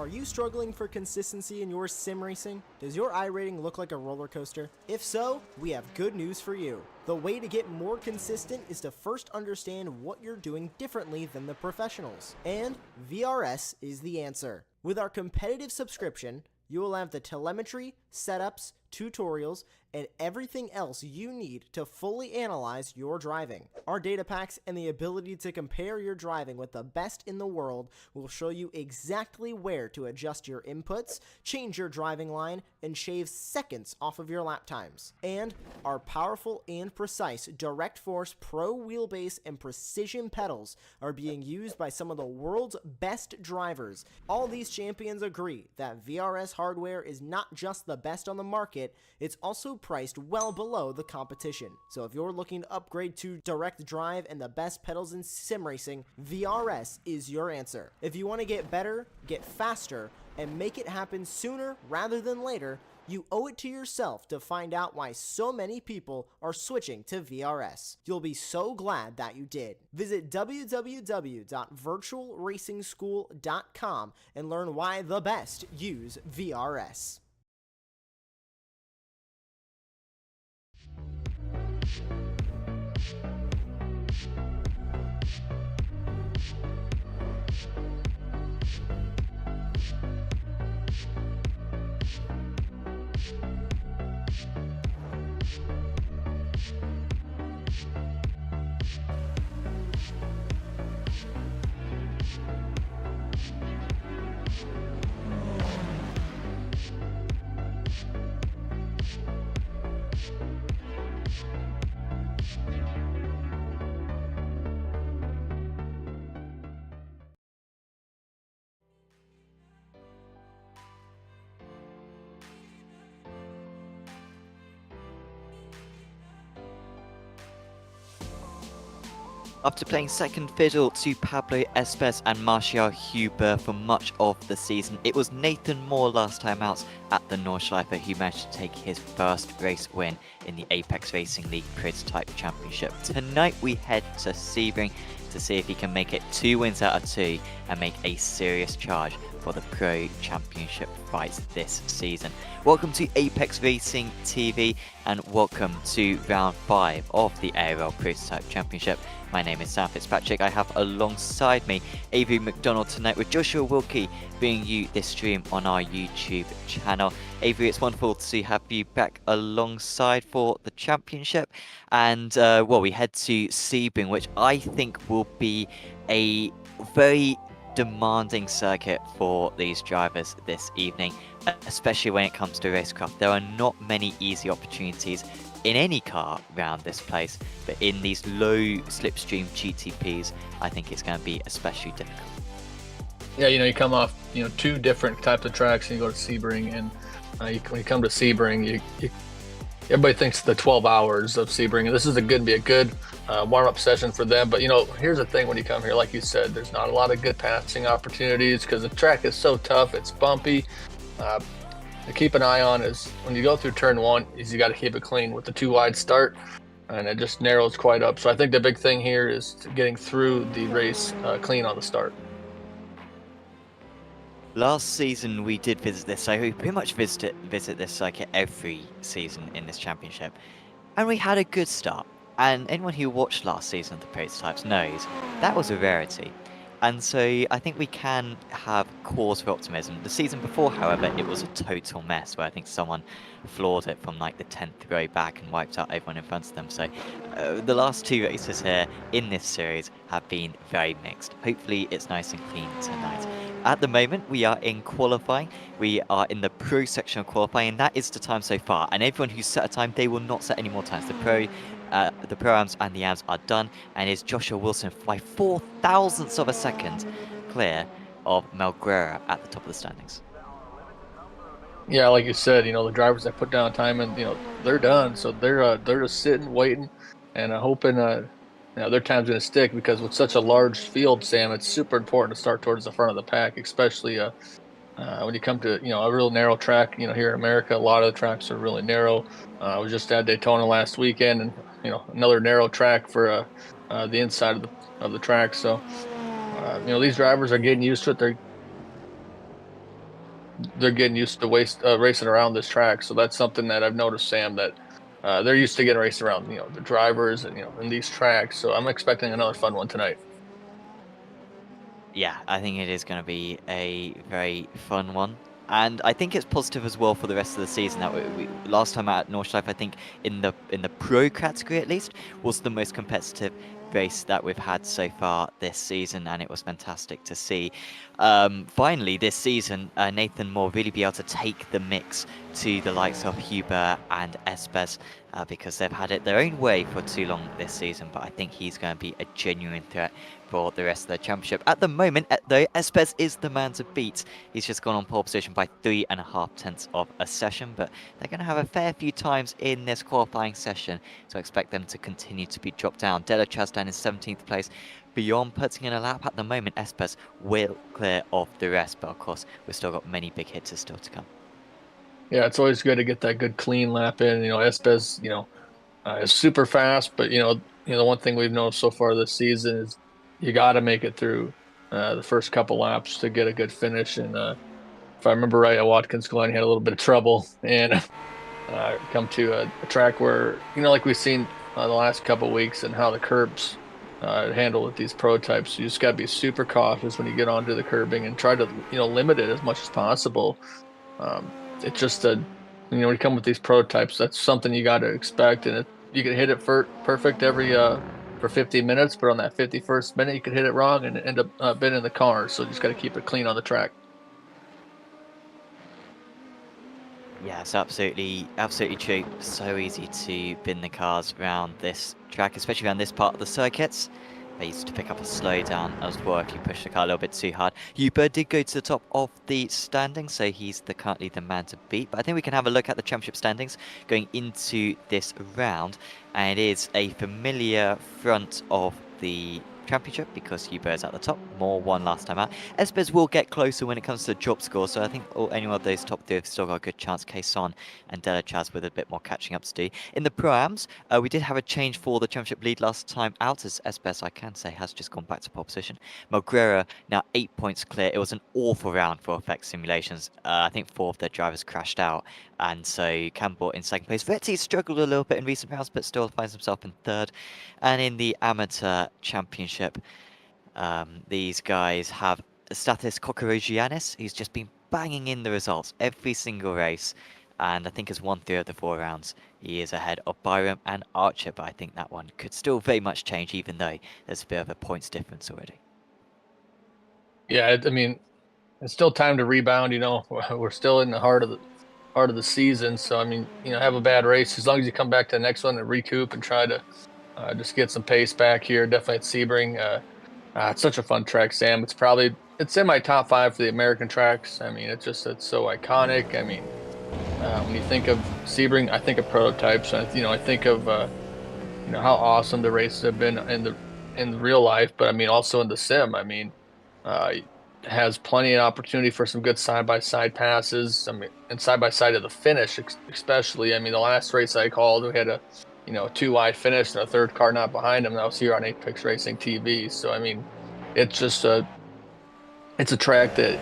Are you struggling for consistency in your sim racing? Does your iRating look like a roller coaster? If so, we have good news for you. The way to get more consistent is to first understand what you're doing differently than the professionals. And VRS is the answer. With our competitive subscription, you will have the telemetry, setups, tutorials, and everything else you need to fully analyze your driving. Our data packs and the ability to compare your driving with the best in the world will show you exactly where to adjust your inputs, change your driving line, and shave seconds off of your lap times. And our powerful and precise Direct Force Pro wheelbase and precision pedals are being used by some of the world's best drivers. All these champions agree that VRS hardware is not just the best on the market, it's also priced well below the competition. So if you're looking to upgrade to direct drive and the best pedals in sim racing, VRS is your answer. If you want to get better, get faster, and make it happen sooner rather than later, you owe it to yourself to find out why so many people are switching to VRS. You'll be so glad that you did. Visit www.virtualracingschool.com and learn why the best use VRS. After playing second fiddle to Pablo Espes and Martial Huber for much of the season, it was Nathan Moore last time out at the Nordschleife who managed to take his first race win in the Apex Racing League Prototype Championship. Tonight we head to Sebring to see if he can make it 2 wins out of 2 and make a serious charge for the Pro Championship fights this season. Welcome to Apex Racing TV and welcome to round 5 of the ARL Prototype Championship. My name is Sam Fitzpatrick. I have alongside me Avery McDonald tonight with Joshua Wilkie bringing you this stream on our YouTube channel. Avery, it's wonderful to have you back alongside for the championship. And well, we head to Sebring, which I think will be a very demanding circuit for these drivers this evening, especially when it comes to racecraft. There are not many easy opportunities in any car around this place, but in these low slipstream GTPs, I think it's going to be especially difficult. Yeah, you come off, 2 different types of tracks, and you go to Sebring, and when you come to Sebring, everybody thinks the 12 hours of Sebring, and this is going to be a good warm-up session for them. But here's the thing: when you come here, like you said, there's not a lot of good passing opportunities because the track is so tough. It's bumpy. To keep an eye on is when you go through turn 1, is you got to keep it clean with the 2 wide start, and it just narrows quite up. So I think the big thing here is getting through the race clean on the start. Last season we did visit this, so we pretty much visit this circuit every season in this championship, and we had a good start. And anyone who watched last season of the prototypes knows that was a rarity. And so I think we can have cause for optimism. The season before, however, it was a total mess where I think someone floored it from like the 10th row back and wiped out everyone in front of them. So the last 2 races here in this series have been very mixed. Hopefully it's nice and clean tonight. At the moment, we are in qualifying. We are in the pro section of qualifying, and that is the time so far. And everyone who's set a time, they will not set any more times. The pro-ams and the AMs are done, and it's Joshua Wilson by 4 thousandths of a second clear of Melguera at the top of the standings. Yeah, like you said, the drivers that put down time, and they're done, so they're just sitting, waiting, and hoping their time's going to stick, because with such a large field, Sam, it's super important to start towards the front of the pack, especially when you come to a real narrow track. Here in America, a lot of the tracks are really narrow. I was just at Daytona last weekend, and another narrow track for the inside of the track. So these drivers are getting used to it. they're getting used to racing around this track. So that's something that I've noticed, Sam, that they're used to getting raced around, the drivers and in these tracks. So I'm expecting another fun one tonight. Yeah, I think it is going to be a very fun one. And I think it's positive as well for the rest of the season. That last time out at Nordschleife, I think in the pro category at least, was the most competitive race that we've had so far this season, and it was fantastic to see. Finally, this season, Nathan Moore really be able to take the mix to the likes of Huber and Espes, because they've had it their own way for too long this season, but I think he's going to be a genuine threat for the rest of the championship. At the moment, though, Espes is the man to beat. He's just gone on pole position by 3.5 tenths of a session, but they're going to have a fair few times in this qualifying session, so I expect them to continue to be dropped down. Della Chaz down in 17th place. Beyond putting in a lap at the moment, Espes will clear of the rest, but of course, we've still got many big hitters still to come. Yeah, it's always good to get that good clean lap in. Espes, is super fast, but the one thing we've noticed so far this season is you got to make it through the first couple laps to get a good finish. And if I remember right, at Watkins Glen, he had a little bit of trouble and come to a track where like we've seen the last couple weeks and how the curbs handle with these prototypes. You just got to be super cautious when you get onto the curbing and try to limit it as much as possible. It's just when you come with these prototypes, that's something you got to expect, and you can hit it perfect for 50 minutes, but on that 51st minute you could hit it wrong and end up bending the car. So you just got to keep it clean on the track. Yeah, it's absolutely true. So easy to bin the cars around this track, especially around this part of the circuits. They used to pick up a slowdown as well if you push the car a little bit too hard. Huber did go to the top of the standings, so he's currently the man to beat. But I think we can have a look at the championship standings going into this round. And it is a familiar front of the championship because Huber is at the top. Moore won last time out. Espes will get closer when it comes to the drop score, so I think any of those top three have still got a good chance. Quezon and Della Chaz with a bit more catching up to do. In the Pro-Ams, we did have a change for the championship lead last time out, as Espes, I can say, has just gone back to pole position. Melgrera now 8 points clear. It was an awful round for effect simulations. I think 4 of their drivers crashed out, and so Campbell in second place. Vetti struggled a little bit in recent rounds, but still finds himself in third. And in the amateur championship, these guys have Stathis Kokorogiannis, who's just been banging in the results every single race, and I think has won 3 of the 4 rounds. He is ahead of Byram and Archer, but I think that one could still very much change, even though there's a bit of a points difference already. Yeah, I mean, it's still time to rebound. We're still in the heart of the season, so I mean, have a bad race, as long as you come back to the next one and recoup and try to just get some pace back here. Definitely at Sebring. It's such a fun track, Sam. It's in my top 5 for the American tracks. I mean, it's so iconic. I mean, when you think of Sebring, I think of prototypes. I think of how awesome the races have been in real life, but I mean also in the sim. I mean, has plenty of opportunity for some good side-by-side passes. I mean, and side-by-side of the finish, especially. I mean, the last race I called, we had a 2-wide finish and a third car not behind him. That was here on Apex Racing TV. So I mean, it's just it's a track that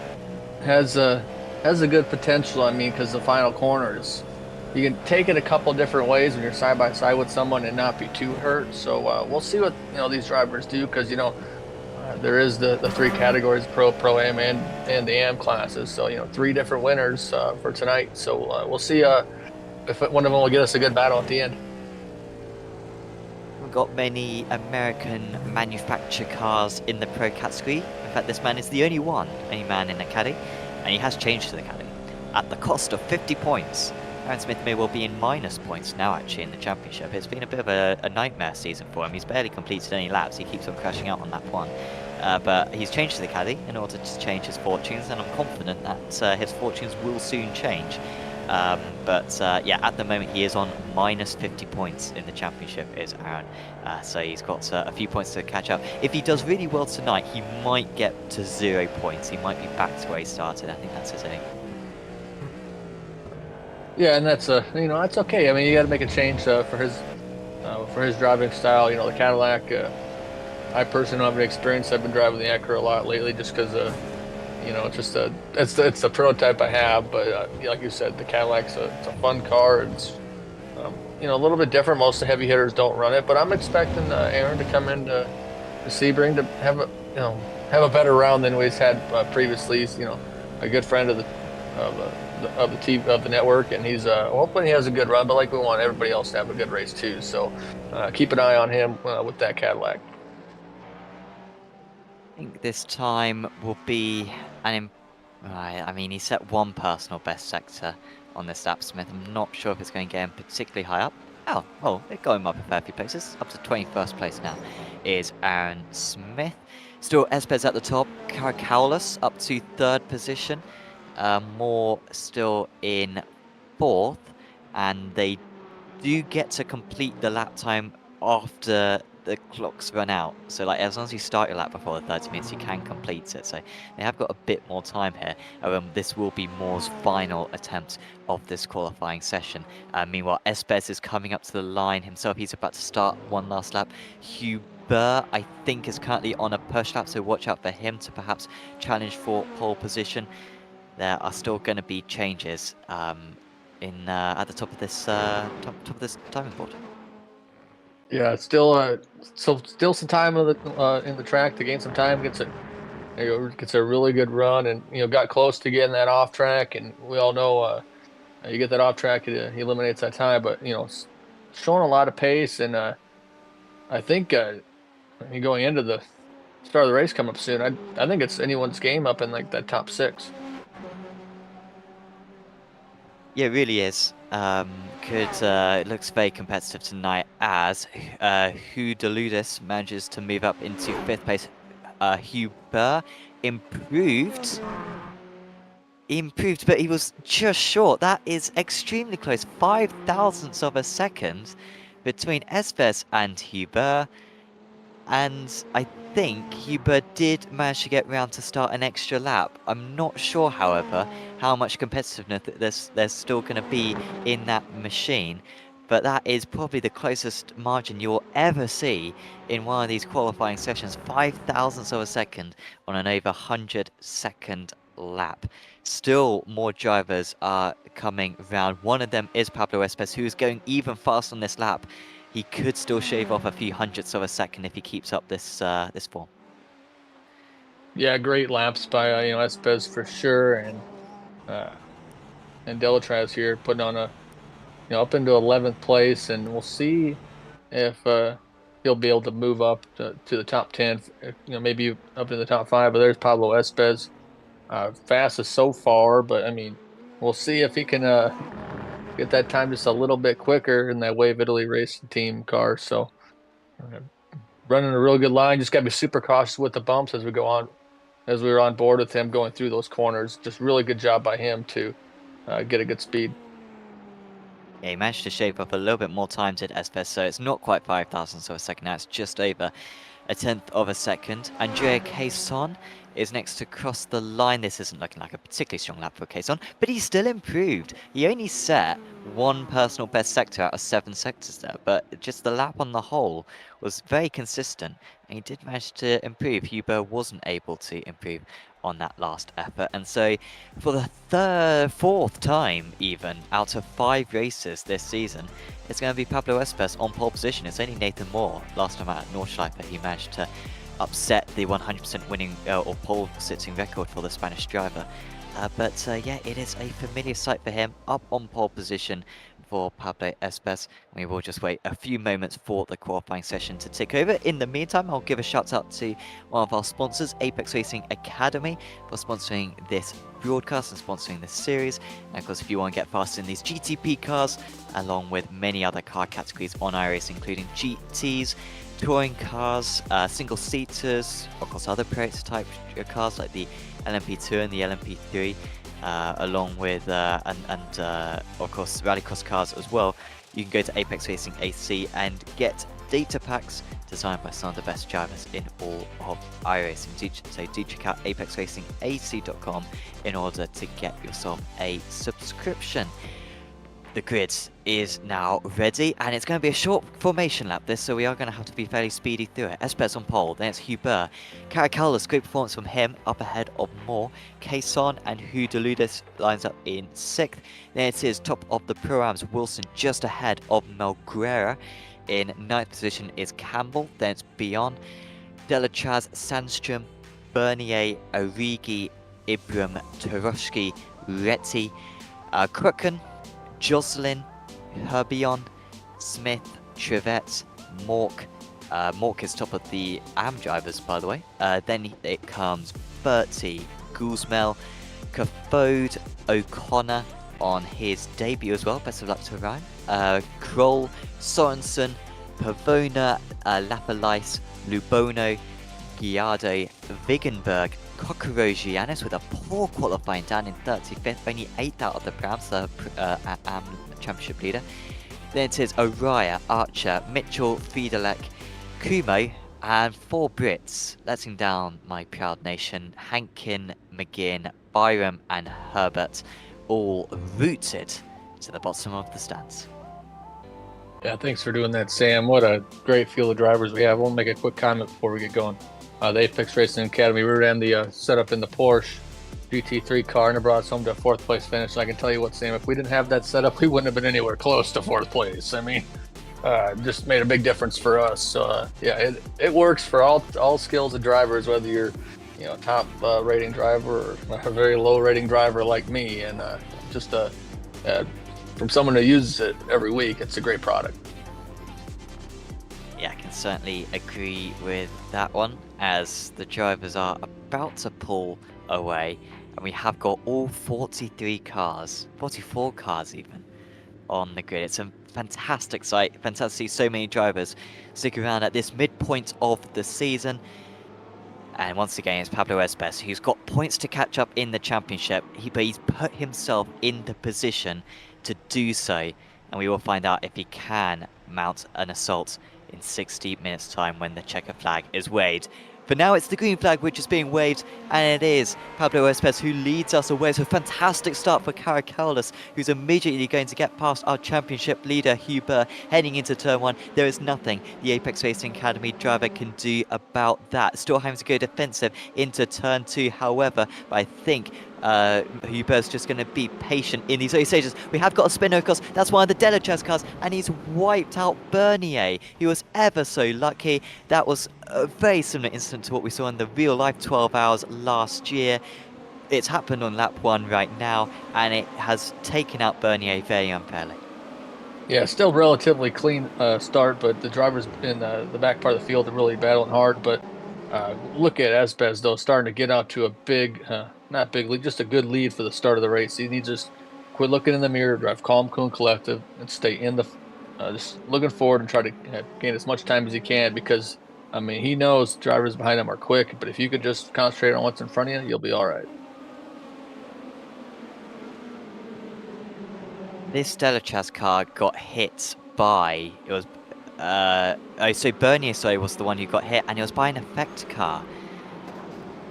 has a good potential. I mean, because the final corners, you can take it a couple different ways when you're side by side with someone and not be too hurt. So we'll see what these drivers do, because there is the 3 categories: pro am and the am classes. So 3 different winners for tonight. So we'll see if one of them will get us a good battle at the end. We've got many American manufactured cars in the pro category. In fact, this man is the only man in the caddy, and he has changed to the caddy at the cost of 50 points. Aaron Smith may well be in minus points now, actually, in the championship. It's been a bit of a nightmare season for him. He's barely completed any laps. He keeps on crashing out on lap 1. But he's changed to the caddy in order to change his fortunes, and I'm confident that his fortunes will soon change. Yeah, at the moment he is on minus 50 points in the championship, is Aaron. So he's got a few points to catch up. If he does really well tonight, he might get to 0 points. He might be back to where he started. I think that's his aim. Yeah, and that's that's okay. I mean, you got to make a change for his driving style. The Cadillac. I personally don't have any experience. I've been driving the Acura a lot lately, just because It's just it's the prototype I have, but like you said, the Cadillac's it's a fun car. It's a little bit different. Most of the heavy hitters don't run it, but I'm expecting Aaron to come into the Sebring to have a better round than we've had previously. He's a good friend of the network, and he's hoping he has a good run. But like we want everybody else to have a good race too. So keep an eye on him with that Cadillac. I think this time will be right. I mean, he set one personal best sector on this lap, Smith. I'm not sure if it's going to get him particularly high up. Oh, well, it got him up a fair few places. Up to 21st place now is Aaron Smith. Still Espes at the top. Caracaulis up to 3rd position. Moore still in 4th. And they do get to complete the lap time after the clocks run out. So like as long as you start your lap before the 30 minutes, you can complete it. So they have got a bit more time here. This will be Moore's final attempt of this qualifying session. Meanwhile, Espes is coming up to the line himself. He's about to start one last lap. Hubert, I think, is currently on a push lap, so watch out for him to perhaps challenge for pole position. There are still going to be changes at the top of this timing board. Yeah, still some time in the track to gain some time. Gets a really good run, and got close to getting that off track. And we all know you get that off track, it eliminates that time. But showing a lot of pace, and I think going into the start of the race coming up soon, I think it's anyone's game up in like that top 6. Yeah, it really is. It looks very competitive tonight as Hudeludis manages to move up into 5th place. Hubert improved, but he was just short. That is extremely close. 5 thousandths of a second between Espes and Hubert. And I think Hubert did manage to get round to start an extra lap. I'm not sure, however, how much competitiveness there's still going to be in that machine. But that is probably the closest margin you'll ever see in one of these qualifying sessions. 5 thousandths of a second on an over 100-second lap. Still more drivers are coming round. One of them is Pablo Espes, who is going even faster on this lap. He could still shave off a few hundredths of a second if he keeps up this form. Yeah, great laps by Espes for sure, and Delatraz here putting on up into 11th place, and we'll see if he'll be able to move up to the top 10. Maybe up to the top 5. But there's Pablo Espes, fastest so far. But I mean, we'll see if he can get that time just a little bit quicker in that Wave Italy Racing Team car. So running a real good line. Just got to be super cautious with the bumps as we go on, as we were on board with him going through those corners. Just really good job by him to get a good speed. Yeah, he managed to shave off a little bit more time to Espes, so it's not quite 5 thousandths of a second now. It's just over a 1/10 of a second. Andrea Cason is next to cross the line. This isn't looking like a particularly strong lap for Cason, but he still improved. He only set one personal best sector out of 7 sectors there, but just the lap on the whole was very consistent, and he did manage to improve. Hubert wasn't able to improve on that last effort, and so for the 4th time even out of 5 races this season, it's going to be Pablo Espes on pole position. It's only Nathan Moore last time out at Nordschleife who managed to upset the 100% winning or pole sitting record for the Spanish driver. But yeah, it is a familiar sight for him, up on pole position for Pablo Espes. We will just wait a few moments for the qualifying session to tick over. In the meantime, I'll give a shout out to one of our sponsors, Apex Racing Academy, for sponsoring this broadcast and sponsoring this series. And of course, if you want to get fast in these GTP cars, along with many other car categories on iRacing, including GTs, touring cars, single-seaters, of course other prototype cars like the LMP2 and the LMP3, along with of course rallycross cars as well, you can go to Apex Racing AC and get data packs designed by some of the best drivers in all of iRacing. So do check out apexracingac.com in order to get yourself a subscription. The grid is now ready, and it's going to be a short formation lap this, so we are going to have to be fairly speedy through it. Espes on pole, then it's Hubert. Caracal's great performance from him, up ahead of Moore. Quaison and Hudeludis lines up in 6th. Then it is top of the Pro-Ams, Wilson just ahead of Melguera. In 9th position is Campbell, then it's Beyond. Delachaz, Sandstrom, Bernier, Origi, Ibram, Toroshki, Retty, Krucken, Jocelyn, Herbion, Smith, Trivette, Mork. Mork is top of the AM drivers, by the way. Then it comes Bertie, Guzmel, Caffode, O'Connor on his debut as well. Best of luck to Ryan. Kroll, Sorensen, Pavona, Lapalais, Lubono, Guiardo, Vigenberg, Kokorogianis with a poor qualifying down in 35th, only 8th out of the Browns, the championship leader. Then it is Araya, Archer, Mitchell, Fidelek, Kumo, and 4 Brits, letting down my proud nation, Hankin, McGinn, Byram, and Herbert, all rooted to the bottom of the stands. Yeah, thanks for doing that, Sam. What a great field of drivers we have. We'll make a quick comment before we get going. The Apex Racing Academy, we ran the setup in the Porsche GT3 car and it brought us home to a 4th place finish. And I can tell you what, Sam, if we didn't have that setup, we wouldn't have been anywhere close to 4th place. I mean, just made a big difference for us. So yeah, it works for all skills of drivers, whether you're top rating driver or a very low rating driver like me. And just from someone who uses it every week, it's a great product. Yeah, I can certainly agree with that one, as the drivers are about to pull away, and we have got all 43 cars, 44 cars even, on the grid. It's a fantastic sight, fantastic to see so many drivers stick around at this midpoint of the season. And once again, it's Pablo Espes, who's got points to catch up in the championship, but he's put himself in the position to do so, and we will find out if he can mount an assault in 60 minutes time when the checker flag is waved. For now, it's the green flag which is being waved, and it is Pablo Espes who leads us away. So a fantastic start for Caracalus, who's immediately going to get past our championship leader, Hubert, heading into turn 1. There is nothing the Apex Racing Academy driver can do about that. Still having to go defensive into turn 2, however, but I think Hubert's just going to be patient in these early stages. We have got a spinner, of course. That's one of the Delachaz cars, and he's wiped out Bernier. He was ever so lucky. That was a very similar incident to what we saw in the real life 12 hours last year. It's happened on lap 1 right now, and it has taken out Bernier very unfairly. Yeah, still relatively clean start, but the drivers in the back part of the field are really battling hard. But look at Espes, though, starting to get out to a big, not big lead, just a good lead for the start of the race. He needs to just quit looking in the mirror, drive calm, cool, and collective, and stay in the, just looking forward and try to gain as much time as he can, because, I mean, he knows drivers behind him are quick, but if you could just concentrate on what's in front of you, you'll be all right. This Delachaz car got hit by, it was, so Bernier, was the one who got hit, and it was by an effect car.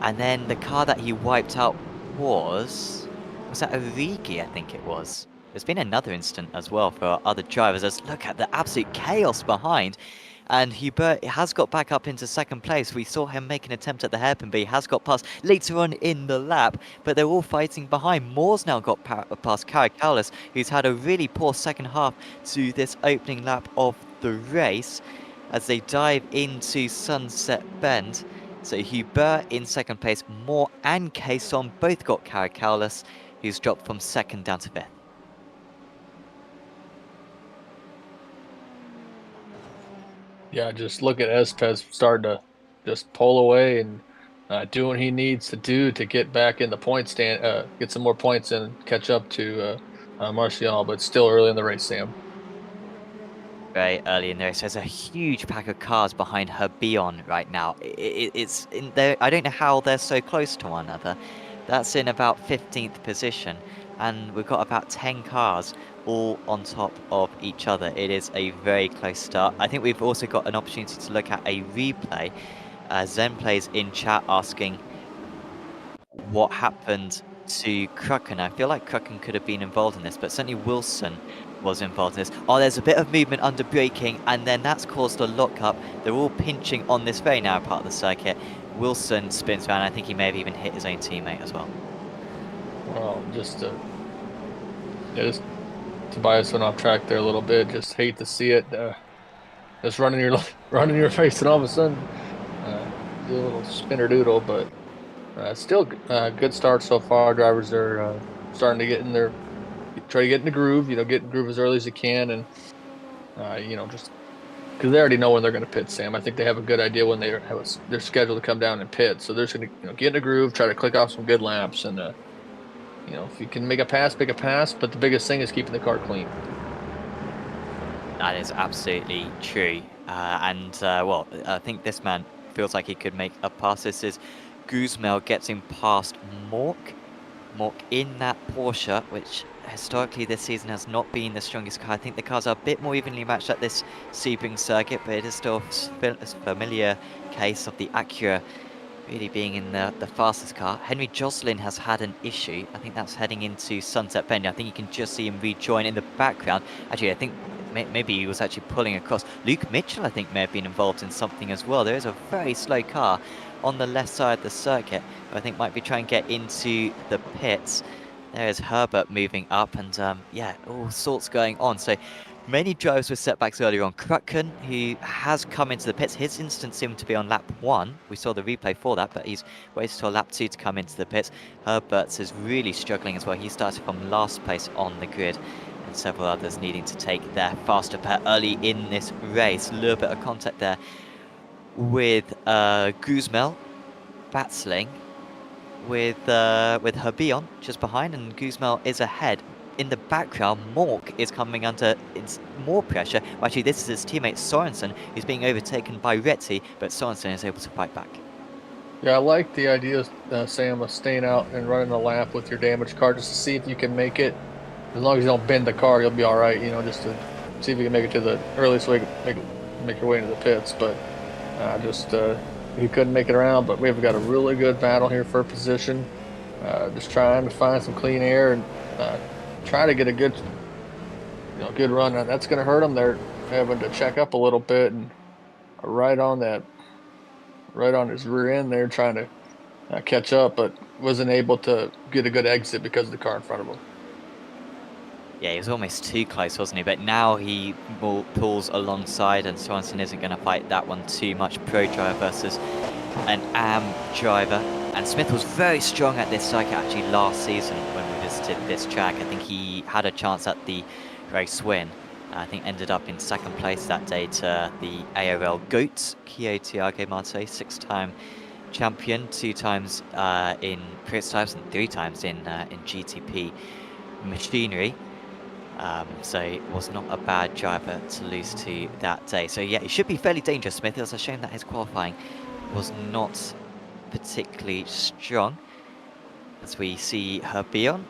And then the car that he wiped out was that Origi, I think it was. There's been another incident as well for other drivers. Let's look at the absolute chaos behind. And Hubert has got back up into 2nd place. We saw him make an attempt at the hairpin, but he has got past later on in the lap. But they're all fighting behind. Moore's now got past Caracalus, who's had a really poor second half to this opening lap of the race as they dive into Sunset Bend. So Hubert in 2nd place, Moore and Quaison both got Caracalus, who's dropped from 2nd down to 5th. Yeah, just look at Espes starting to just pull away and do what he needs to do to get back in the point stand, get some more points and catch up to Martial, but still early in the race, Sam. Very early in the race. There's a huge pack of cars behind Herbion right now. It's in there. I don't know how they're so close to one another. That's in about 15th position, and we've got about 10 cars all on top of each other. It is a very close start. I think we've also got an opportunity to look at a replay. Zen plays in chat asking what happened to Krucken. I feel like Krucken could have been involved in this, but certainly Wilson was involved in this. Oh, there's a bit of movement under braking, and then that's caused a lock-up. They're all pinching on this very narrow part of the circuit. Wilson spins around. I think he may have even hit his own teammate as well. Well, just Tobias went off track there a little bit. Just hate to see it. Just running your face, and all of a sudden do a little spinner doodle. But still good start so far. Drivers are starting to get in their try to get in the groove. Get in the groove as early as you can, and just because they already know when they're going to pit. Sam, I think they have a good idea when they're scheduled to come down and pit. So they're just going to get in the groove, try to click off some good laps, and if you can make a pass, make a pass. But the biggest thing is keeping the car clean. That is absolutely true. Well, I think this man feels like he could make a pass. This is Guzmel gets him past Mork. Mork in that Porsche, which historically this season has not been the strongest car. I think the cars are a bit more evenly matched at this Sebring circuit, but it is still a familiar case of the Acura really being in the fastest car. Henry Jocelyn has had an issue. I think that's heading into Sunset Bend. I think you can just see him rejoin in the background. Actually, I think maybe he was actually pulling across. Luke Mitchell, I think, may have been involved in something as well. There is a very slow car on the left side of the circuit, who I think might be trying to get into the pits. There's Herbert moving up, and yeah, all sorts going on. So many drivers with setbacks earlier on. Krutken, who has come into the pits, his instance seemed to be on lap 1. We saw the replay for that, but he's waited till lap 2 to come into the pits. Herbert's is really struggling as well. He started from last place on the grid, and several others needing to take their faster pair early in this race. A little bit of contact there with Guzmel battling with Herbion just behind, and Guzmel is ahead. In the background, Mork is coming under more pressure. Well, actually, this is his teammate Sorensen, who's being overtaken by Retzi, but Sorensen is able to fight back. Yeah, I like the idea, Sam, of staying out and running a lap with your damaged car just to see if you can make it. As long as you don't bend the car, you'll be all right. Just to see if you can make it to the earliest way, make your way into the pits. But you couldn't make it around. But we've got a really good battle here for position. Just trying to find some clean air and try to get a good run. That's going to hurt them. They're having to check up a little bit and right on his rear end there, trying to catch up, but wasn't able to get a good exit because of the car in front of him. Yeah, he was almost too close, wasn't he? But now he pulls alongside, and Swanson isn't going to fight that one too much. Pro driver versus an AM driver. And Smith was very strong at this circuit actually last season when we visited this track. I think he had a chance at the race win. I think ended up in second place that day to the ARL GOAT, Kyo Tiago Marte, 6-time champion, 2 times in Prius types and 3 times in GTP machinery. So it was not a bad driver to lose to that day. So yeah, it should be fairly dangerous, Smith. It was a shame that his qualifying was not particularly strong. As we see Herbion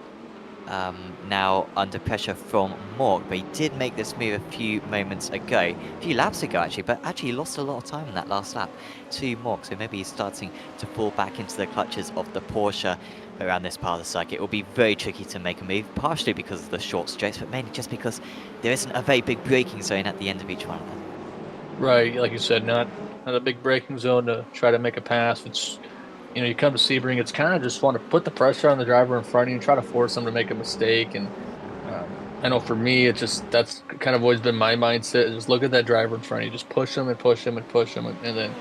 now under pressure from Mork, but he did make this move a few moments ago, a few laps ago actually, but actually he lost a lot of time in that last lap to Mork, so maybe he's starting to fall back into the clutches of the Porsche around this part of the circuit. It will be very tricky to make a move, partially because of the short straights, but mainly just because there isn't a very big braking zone at the end of each one of them. Right, like you said, not a big braking zone to try to make a pass. It's you come to Sebring, it's kind of just want to put the pressure on the driver in front of you and try to force them to make a mistake. And I know for me, that's kind of always been my mindset, is just look at that driver in front of you, just push them and push them and push them, and then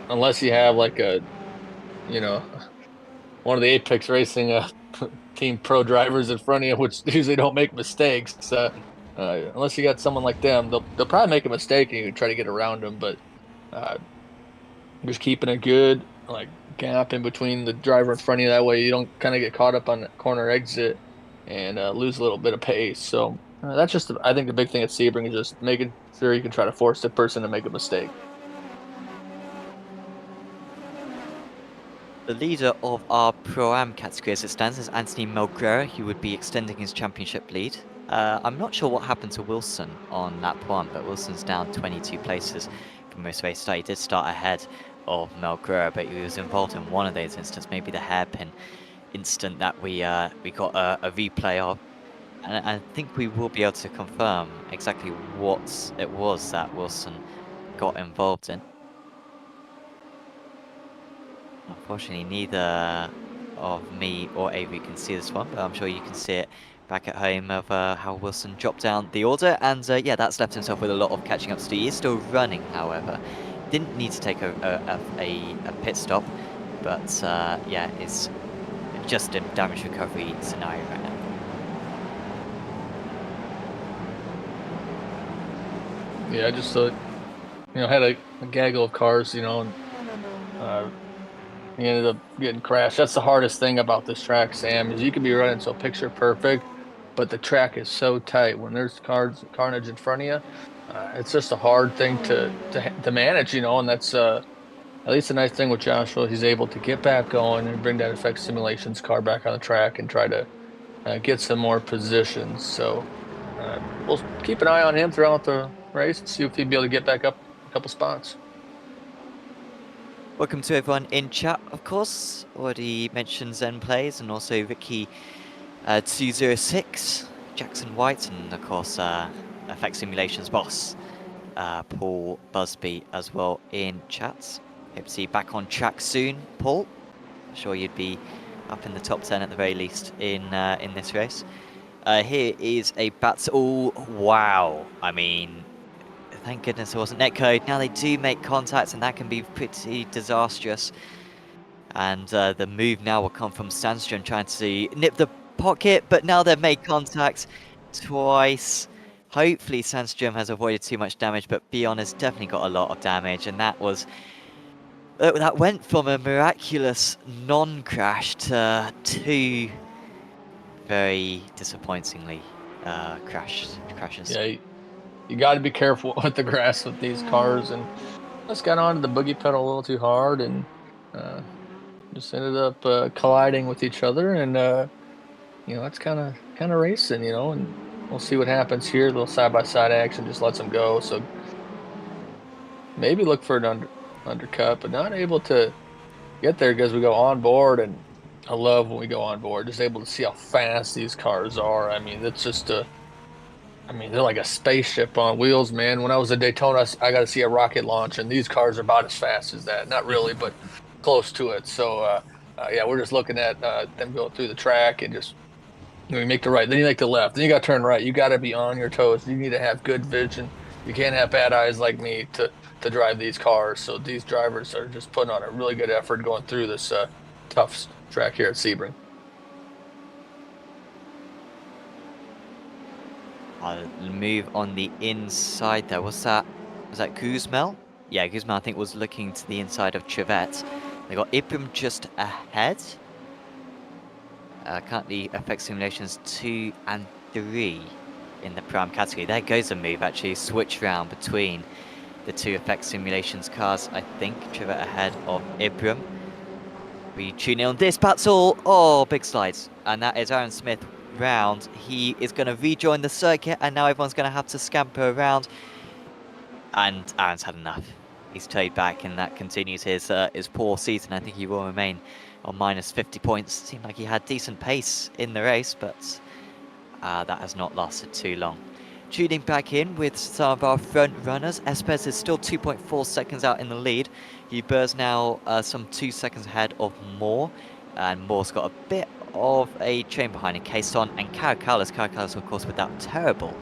unless you have like one of the Apex Racing team pro drivers in front of you, which usually don't make mistakes. Unless you got someone like them, they'll probably make a mistake and you can try to get around them. But just keeping a good gap in between the driver in front of you, that way you don't kind of get caught up on the corner exit and lose a little bit of pace. So that's just I think the big thing at Sebring is just making sure you can try to force the person to make a mistake. The leader of our Pro-Am category as it stands is Anthony Melguera, who would be extending his championship lead. I'm not sure what happened to Wilson on lap 1, but Wilson's down 22 places from most race start. He did start ahead of Melguera, but he was involved in one of those instances, maybe the hairpin instant that we got a replay of. And I think we will be able to confirm exactly what it was that Wilson got involved in. Unfortunately, neither of me or Avery can see this one, but I'm sure you can see it back at home of how Wilson dropped down the order. And yeah, that's left himself with a lot of catching up to do. He is still running, however. Didn't need to take a pit stop, but yeah, it's just a damage recovery scenario right now. Yeah, just you know, had a gaggle of cars, you know, and he ended up getting crashed. That's the hardest thing about this track, Sam, is you can be running so picture perfect, but the track is so tight. When there's carnage in front of you, it's just a hard thing to manage, you know. And that's at least the nice thing with Joshua, he's able to get back going and bring that effect simulations car back on the track and try to get some more positions. So we'll keep an eye on him throughout the race and see if he'll be able to get back up a couple spots. Welcome to everyone in chat, of course. Already mentioned Zen Plays and also Ricky 206, Jackson White, and of course Effect Simulations boss Paul Busby as well in chats. Hope to see you back on track soon, Paul. I'm sure you'd be up in the top 10 at the very least in this race. Here is a battle. Wow, I mean, thank goodness it wasn't netcode. Now they do make contacts, and that can be pretty disastrous. And the move now will come from Sandstrom trying to nip the pocket, but now they've made contact twice. Hopefully Sandstrom has avoided too much damage, but Beyond has definitely got a lot of damage, and that was... that went from a miraculous non-crash to two very disappointingly crashes. Yeah, you got to be careful with the grass with these cars, and just got onto the boogie pedal a little too hard, and just ended up colliding with each other, and you know, it's kind of racing, you know, and we'll see what happens here. A little side-by-side action just lets them go, so maybe look for an undercut, but not able to get there because we go on board, and I love when we go on board, just able to see how fast these cars are. I mean, it's just I mean, they're like a spaceship on wheels, man. When I was at Daytona, I got to see a rocket launch, and these cars are about as fast as that. Not really, but close to it. So, yeah, we're just looking at them go through the track and just, you make the right, then you make the left, then you got to turn right. You got to be on your toes. You need to have good vision. You can't have bad eyes like me to drive these cars. So these drivers are just putting on a really good effort going through this tough track here at Sebring. I'll move on the inside there. Was that Guzmel? Yeah, Guzmel I think was looking to the inside of Trevette. They got Ibram just ahead. Currently Effect Simulations 2 and 3 in the Prime category. There goes a move actually, switch round between the two Effect Simulations cars. I think Trevette ahead of Ibram. We tune in on this battle. Oh, big slides. And that is Aaron Smith round. He is going to rejoin the circuit, and now everyone's going to have to scamper around. And Aaron's had enough. He's towed back, and that continues his poor season. I think he will remain on minus 50 points. Seemed like he had decent pace in the race, but that has not lasted too long. Tuning back in with some of our front runners. Espes is still 2.4 seconds out in the lead. Hubert's now some 2 seconds ahead of Moore, and Moore's got a bit of a train behind in Cason and Caracalis, of course, with that terrible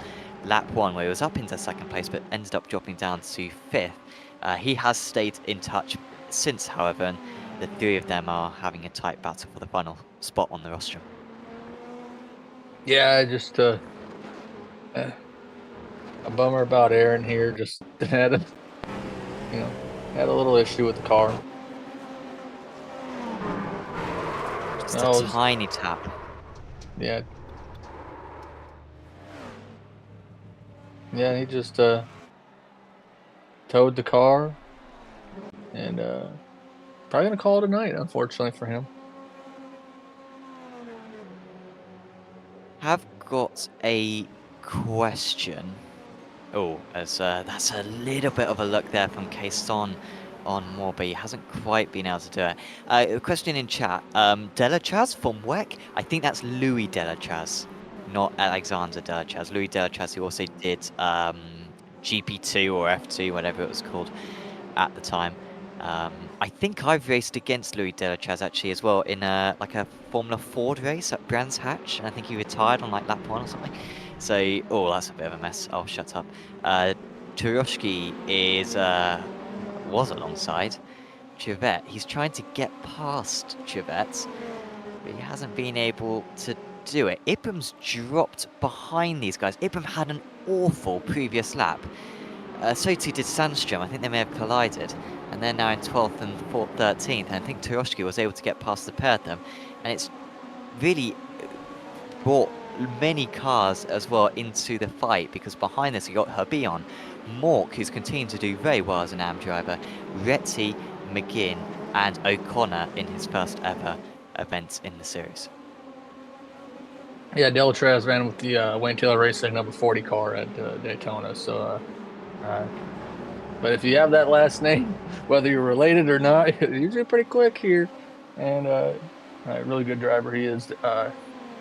lap 1 where he was up into second place but ended up dropping down to 5th. He has stayed in touch since, however, and the three of them are having a tight battle for the final spot on the rostrum. Yeah, just a bummer about Aaron here. Just had a little issue with the car. Just a tiny tap. Yeah. Yeah, he just towed the car, and probably gonna call it a night, unfortunately for him. Have got a question. Oh, as that's a little bit of a look there from Cason on Moore, but he hasn't quite been able to do it. A question in chat. Delachaz from WEC? I think that's Louis Delachaz. not Alexander Delachaz. Louis Delachaz, who also did GP2 or F2, whatever it was called at the time. I think I've raced against Louis Delachaz actually as well in a Formula Ford race at Brands Hatch, and I think he retired on like lap 1 or something. So, oh, that's a bit of a mess. I'll shut up. Turoshki was alongside Chivette. He's trying to get past Chivette, but he hasn't been able to do it. Ibram's dropped behind these guys. Ibram had an awful previous lap. So too did Sandstrom. I think they may have collided. And they're now in 12th and 13th. And I think Turoshki was able to get past the pair of them. And it's really brought many cars as well into the fight, because behind this you got Herbion, Mork, who's continuing to do very well as an AM driver, Retty, McGinn, and O'Connor in his first ever event in the series. Yeah, Delachaz ran with the Wayne Taylor Racing number 40 car at Daytona. So, but if you have that last name, whether you're related or not, it's usually pretty quick here. And really good driver he is.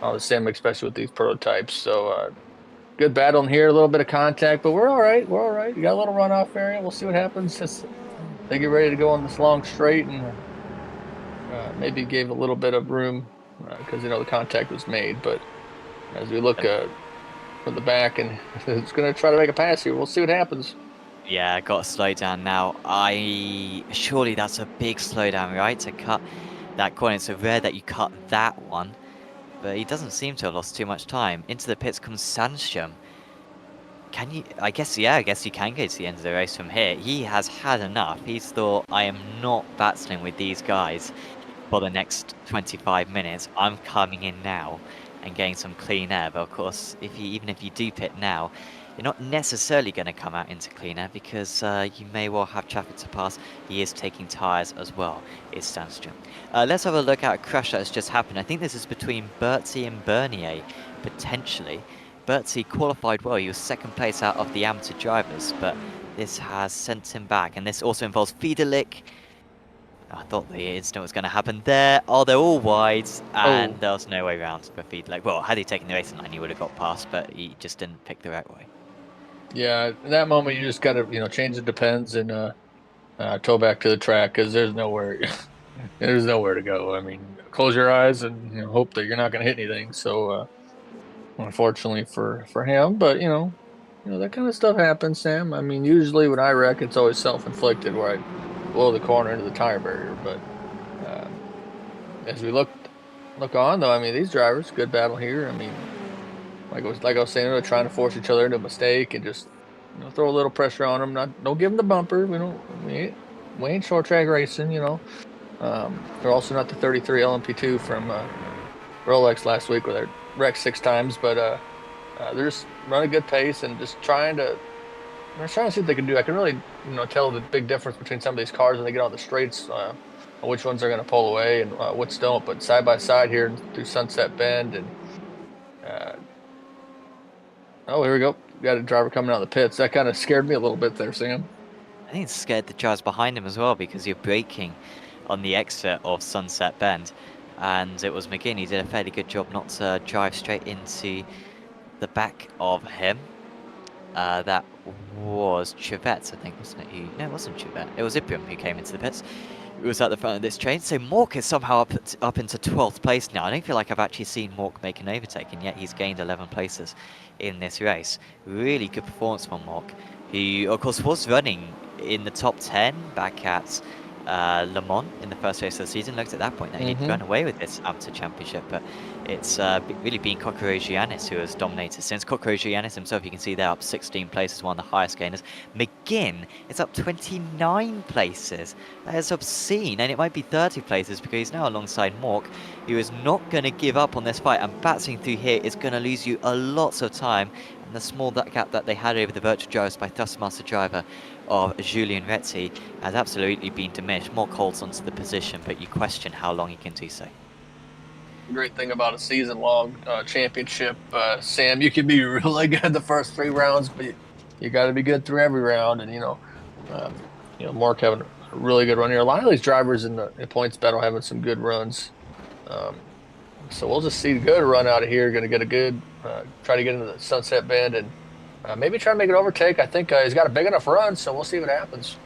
On the sim, especially with these prototypes. So good battle in here, a little bit of contact, but we're all right. We're all right. You got a little runoff area. We'll see what happens as they get ready to go on this long straight, and maybe gave a little bit of room because the contact was made. But as we look from the back, and it's going to try to make a pass here. We'll see what happens. Yeah, got to slow down now. Surely that's a big slowdown, right? To cut that corner. It's so rare that you cut that one. But he doesn't seem to have lost too much time. Into the pits comes Sandstrom. Can you... I guess you can go to the end of the race from here. He has had enough. He's thought, I am not battling with these guys for the next 25 minutes. I'm coming in now and getting some clean air. But of course, even if you do pit now, you're not necessarily going to come out into clean air, because you may well have traffic to pass. He is taking tyres as well, is Sandstrom. Let's have a look at a crash that has just happened. I think this is between Bertzi and Bernier, potentially. Bertzi qualified well. He was second place out of the amateur drivers, but this has sent him back. And this also involves Fiedelic. I thought the incident was going to happen there. Oh, they're all wide, and there was no way around for Fiedelic. Well, had he taken the racing line, he would have got past, but he just didn't pick the right way. Yeah, in that moment, you just got to, change the depends and tow back to the track, because there's nowhere to go. I mean, close your eyes and hope that you're not going to hit anything. So, unfortunately for him, but that kind of stuff happens, Sam. I mean, usually when I wreck, it's always self-inflicted, where I blow the corner into the tire barrier. But as we look on, though, I mean, these drivers, good battle here. I mean, like I was saying, they're trying to force each other into a mistake and just throw a little pressure on them. Don't give them the bumper. We ain't short track racing. They're also not the 33 LMP2 from Rolex last week, where they wrecked 6 times. But they're just running a good pace and just trying to see what they can do. I can really tell the big difference between some of these cars when they get on the straights, which ones are going to pull away and which don't. But side by side here through Sunset Bend, and oh, here we go. We got a driver coming out of the pits. That kind of scared me a little bit there, Sam. I think it scared the drivers behind him as well, because you're braking on the exit of Sunset Bend. And it was McGinn. He did a fairly good job not to drive straight into the back of him. That was Chivette, I think, wasn't it? No, it wasn't Chivette. It was Ibram who came into the pits. He was at the front of this train. So Mork is somehow up into 12th place now. I don't feel like I've actually seen Mork make an overtake, and yet he's gained 11 places in this race. Really good performance from Mork, who, of course, was running in the top 10 back at Le Mans in the first race of the season. Looked at that point that he'd run away with this amateur championship, but it's really been Kokorogiannis who has dominated since. Kokorogiannis himself, you can see, they're up 16 places, one of the highest gainers. McGinn is up 29 places. That is obscene, and it might be 30 places because he's now alongside Mork, who is not going to give up on this fight, and battling through here is going to lose you a lot of time. And the small gap that they had over the virtual drivers by Thrustmaster driver of Julien Retty has absolutely been diminished. Mork holds onto the position, but you question how long he can do so. Great thing about a season-long championship, Sam, you can be really good the first 3 rounds, but you got to be good through every round. And Mark having a really good run here. A lot of these drivers in the points battle having some good runs. So we'll just see a good run out of here. Going to get a good, try to get into the sunset bend and maybe try to make an overtake. I think he's got a big enough run, so we'll see what happens.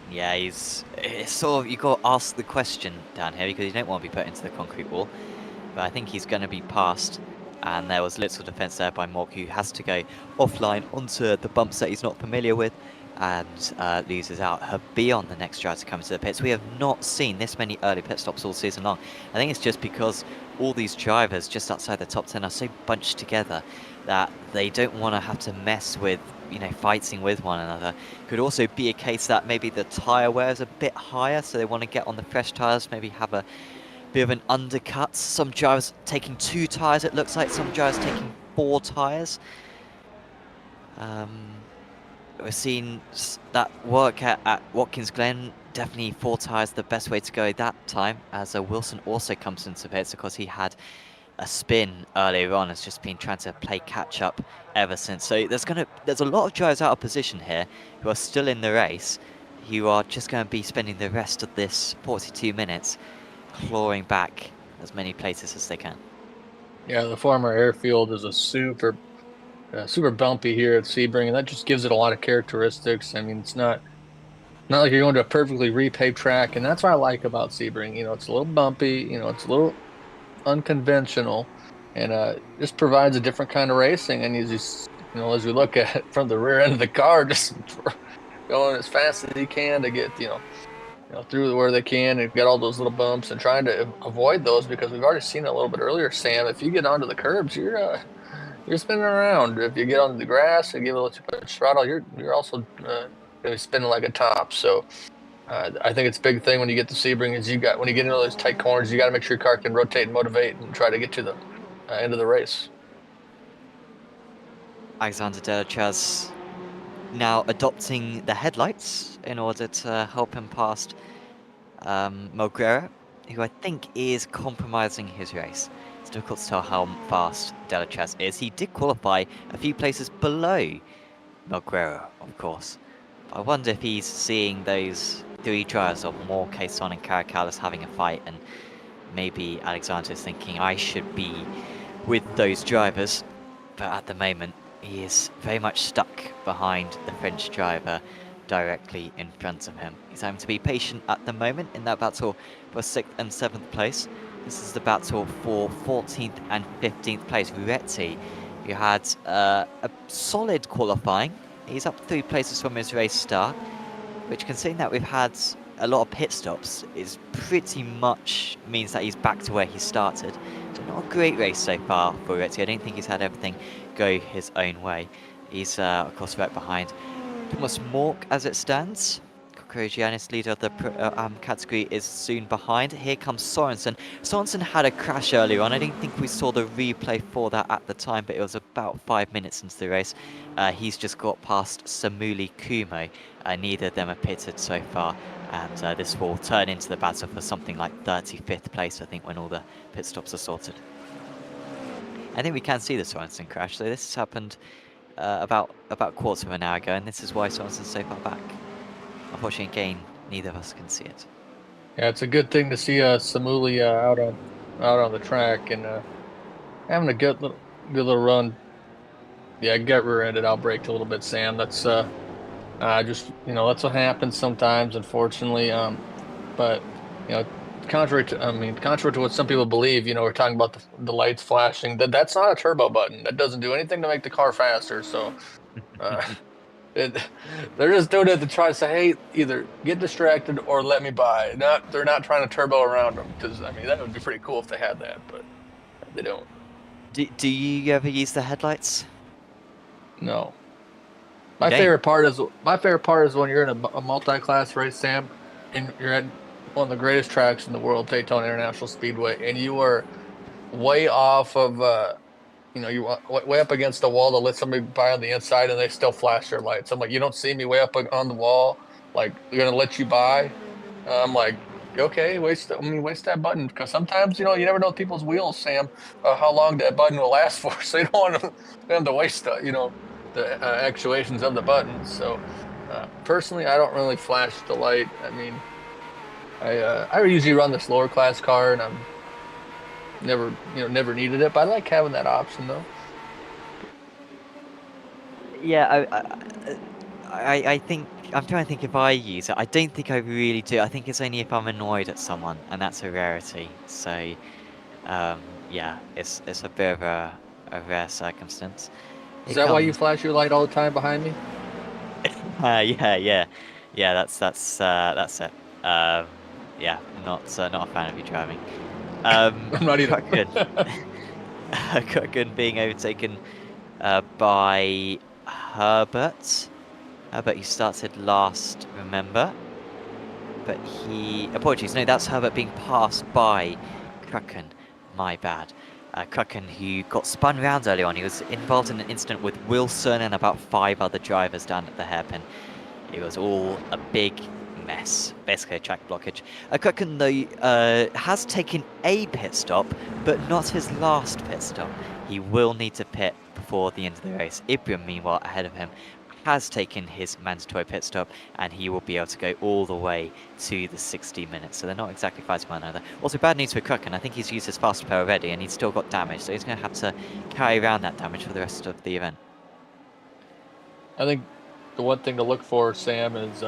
Yeah, it's sort of, you got to ask the question down here because you don't want to be put into the concrete wall. But I think he's going to be passed, and there was little defence there by Morg, who has to go offline onto the bumps that he's not familiar with, and loses out her beyond the next driver to come into the pits. We have not seen this many early pit stops all season long. I think it's just because all these drivers just outside the top 10 are so bunched together that they don't want to have to mess with, you know, fighting with one another. Could also be a case that maybe the tyre wear is a bit higher, so they want to get on the fresh tyres, maybe have a bit of an undercut. Some drivers taking 2 tyres, it looks like. Some drivers taking 4 tyres. We're seeing that work at Watkins Glen. Definitely 4 tyres the best way to go that time, as Wilson also comes into pits because he had a spin earlier on. Has just been trying to play catch up ever since. So there's a lot of drivers out of position here who are still in the race, who are just going to be spending the rest of this 42 minutes clawing back as many places as they can. Yeah, the former airfield is a super bumpy here at Sebring, and that just gives it a lot of characteristics. I mean, it's not like you're going to a perfectly repaved track, and that's what I like about Sebring. You know, it's a little bumpy, you know, it's a little unconventional, and just provides a different kind of racing. And as we look at it from the rear end of the car, just going as fast as he can to get, you know, through where they can and get all those little bumps and trying to avoid those, because we've already seen it a little bit earlier, Sam. If you get onto the curbs, you're spinning around. If you get onto the grass and give it a little bit of throttle, you're also going to be spinning like a top. So I think it's a big thing when you get to Sebring is when you get into those tight corners, you got to make sure your car can rotate and motivate and try to get to the end of the race. Alexander Delachaz now adopting the headlights in order to help him past Mulgrera, who I think is compromising his race. It's difficult to tell how fast Delachaz is. He did qualify a few places below Mulgrera, of course. But I wonder if he's seeing those 3 drivers of Moore, Cason and Caracalis having a fight, and maybe Alexander is thinking, I should be with those drivers. But at the moment, he is very much stuck behind the French driver directly in front of him. He's having to be patient at the moment in that battle for 6th and 7th place. This is the battle for 14th and 15th place. Ruetti, who had a solid qualifying. He's up 3 places from his race start, which, considering that we've had a lot of pit stops, is pretty much means that he's back to where he started. So not a great race so far for Ruetti. I don't think he's had everything go his own way. He's, of course, right behind Thomas Mork as it stands. Giannis, leader of the category, is soon behind. Here comes Sorensen. Sorensen had a crash earlier on. I don't think we saw the replay for that at the time, but it was about 5 minutes into the race. He's just got past Samuli Kumo. Neither of them are pitted so far, and this will turn into the battle for something like 35th place, I think, when all the pit stops are sorted. I think we can see the Sorensen crash, so this has happened about a quarter of an hour ago, and this is why Sorensen's so far back. Unfortunately, again, neither of us can see it. Yeah, it's a good thing to see Samuli out on the track and having a good little run. Yeah, get rear-ended, outbraked a little bit, Sam. That's just, you know, that's what happens sometimes, unfortunately. But you know, contrary to what some people believe, you know, we're talking about the lights flashing. That's not a turbo button. That doesn't do anything to make the car faster. So. They're just doing it to try to say, hey, either get distracted or let me by. They're not trying to turbo around them, because I mean that would be pretty cool if they had that, but they don't. Do you ever use the headlights? No. My favorite part is when you're in a multi-class race, Sam, and you're at one of the greatest tracks in the world, Daytona International Speedway, and you are way off of. You know, you're way up against the wall to let somebody by on the inside, and they still flash their lights. I'm like, you don't see me way up on the wall, like, they're gonna let you by. I'm like, okay, waste that button, because sometimes, you know, you never know people's wheels, Sam, how long that button will last for. So you don't want them to waste the actuations of the button. So personally, I don't really flash the light. I mean, I usually run this lower class car, and never needed it. But I like having that option though. Yeah, I think I'm trying to think if I use it. I don't think I really do. I think it's only if I'm annoyed at someone, and that's a rarity. So, yeah, it's a bit of a rare circumstance. Is It that why you comes. flash your light all the time behind me? Yeah. That's it. Yeah, not a fan of you driving. I'm not either. Kraken, Kraken being overtaken by Herbert. Herbert, who started last, remember? But apologies, no, that's Herbert being passed by Kraken. My bad. Kraken, who got spun round early on. He was involved in an incident with Wilson and about 5 other drivers down at the hairpin. It was all a big mess, basically a track blockage. Kraken, though, has taken a pit stop, but not his last pit stop. He will need to pit before the end of the race. Ibrahim, meanwhile, ahead of him, has taken his mandatory pit stop, and he will be able to go all the way to the 60 minutes. So they're not exactly fighting one another. Also, bad news for Kraken. I think he's used his fast repair already, and he's still got damage, so he's going to have to carry around that damage for the rest of the event. I think the one thing to look for, Sam, is